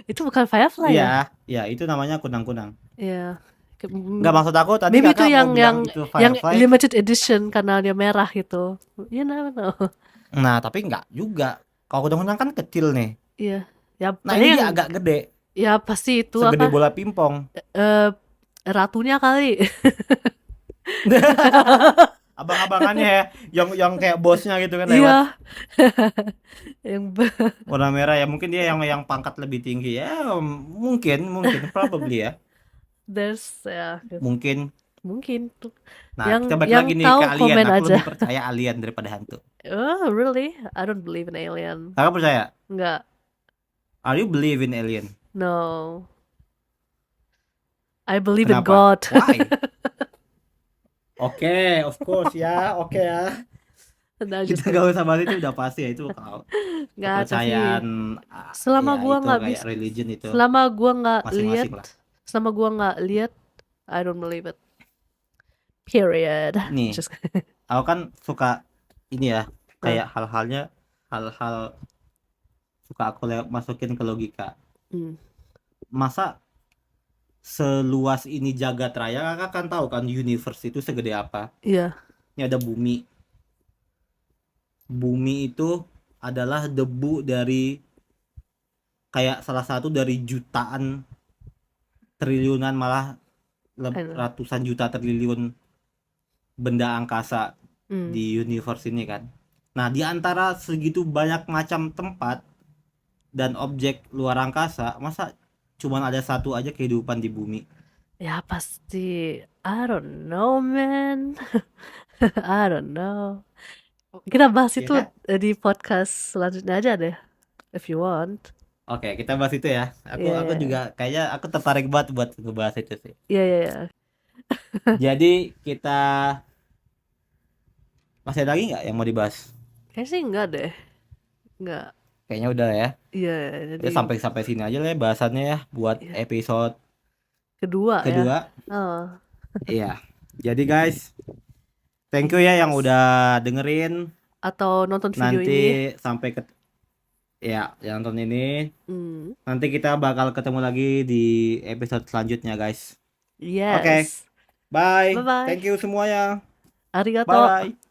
Speaker 1: Itu bukan firefly
Speaker 2: Iya,
Speaker 1: ya?
Speaker 2: ya itu namanya kunang-kunang.
Speaker 1: Iya.
Speaker 2: Nggak, maksud aku tadi
Speaker 1: Maybe itu
Speaker 2: kakak mau
Speaker 1: yang
Speaker 2: bilang itu
Speaker 1: yang
Speaker 2: Firefly.
Speaker 1: limited edition karena dia merah gitu. You never know.
Speaker 2: Nah, tapi nggak juga. Kalau kunang-kunang kan kecil nih.
Speaker 1: Iya. Ya
Speaker 2: Nah,
Speaker 1: paling
Speaker 2: ini
Speaker 1: yang
Speaker 2: dia agak gede.
Speaker 1: ya pasti itu
Speaker 2: Segede
Speaker 1: apa
Speaker 2: bola pingpong.
Speaker 1: eh ratunya kali.
Speaker 2: Abang-abangannya ya, yang kayak bosnya gitu kan lewat.
Speaker 1: Iya. Yang
Speaker 2: Warna merah ya, mungkin dia yang pangkat lebih tinggi ya, mungkin probably ya.
Speaker 1: there's ya
Speaker 2: Mungkin.
Speaker 1: mungkin tuh.
Speaker 2: Nah,
Speaker 1: Yang
Speaker 2: kita balik
Speaker 1: yang
Speaker 2: lagi nih ke
Speaker 1: tahu
Speaker 2: alien.
Speaker 1: komen
Speaker 2: Aku
Speaker 1: aja.
Speaker 2: lebih percaya alien daripada hantu.
Speaker 1: Oh, really? I don't believe in alien.
Speaker 2: Kakak percaya?
Speaker 1: Enggak.
Speaker 2: Are you believe in alien?
Speaker 1: No. I believe in
Speaker 2: Kenapa?
Speaker 1: God.
Speaker 2: Why? Oke, of course ya, oke ya.
Speaker 1: Nah,
Speaker 2: Kita
Speaker 1: just
Speaker 2: gak
Speaker 1: kidding.
Speaker 2: usah bahas itu, udah pasti ya, itu kalau
Speaker 1: Nggak, tapi
Speaker 2: kepercayaan,
Speaker 1: selama
Speaker 2: ya
Speaker 1: gua
Speaker 2: itu
Speaker 1: nggak
Speaker 2: kayak
Speaker 1: bisa,
Speaker 2: religion itu
Speaker 1: selama gua nggak lihat,
Speaker 2: masing-masing lah.
Speaker 1: I don't believe it. Period.
Speaker 2: Nih,
Speaker 1: Just
Speaker 2: aku kan suka ini ya,
Speaker 1: Nah,
Speaker 2: kayak hal-hal suka aku masukin ke logika.
Speaker 1: hmm,
Speaker 2: Masa seluas ini jagat raya, kakak kan tahu kan universe itu segede apa.
Speaker 1: iya,
Speaker 2: Ini ada bumi. Bumi itu adalah debu dari kayak salah satu dari jutaan triliunan, malah
Speaker 1: I know.
Speaker 2: ratusan juta triliun benda angkasa
Speaker 1: Hmm,
Speaker 2: di universe ini kan. Nah, di antara segitu banyak macam tempat dan objek luar angkasa, masa cuman ada satu aja kehidupan di bumi?
Speaker 1: ya pasti. I don't know, man. I don't know. Kita bahas
Speaker 2: Ya
Speaker 1: itu
Speaker 2: kan?
Speaker 1: di podcast selanjutnya aja deh, if you want.
Speaker 2: Oke, kita bahas itu ya. Aku juga
Speaker 1: Iya,
Speaker 2: kayaknya aku tertarik banget buat ngebahas itu sih.
Speaker 1: iya, iya, iya.
Speaker 2: Jadi kita masih ada lagi nggak yang mau dibahas?
Speaker 1: Kayaknya sih enggak deh, enggak.
Speaker 2: Kayaknya udah ya.
Speaker 1: Iya, jadi
Speaker 2: Ya sampai sampai sini aja lah ya bahasannya ya buat
Speaker 1: ya,
Speaker 2: episode
Speaker 1: kedua ya.
Speaker 2: kedua.
Speaker 1: Oh,
Speaker 2: Iya. Jadi guys, thank you ya yang udah dengerin.
Speaker 1: atau nonton video
Speaker 2: Nanti
Speaker 1: ini.
Speaker 2: sampai ke ya yang nonton ini.
Speaker 1: Hmm,
Speaker 2: Nanti kita bakal ketemu lagi di episode selanjutnya guys. Oke,
Speaker 1: yes.
Speaker 2: bye.
Speaker 1: Bye bye.
Speaker 2: Thank you semuanya. Bye
Speaker 1: Arigato.
Speaker 2: bye.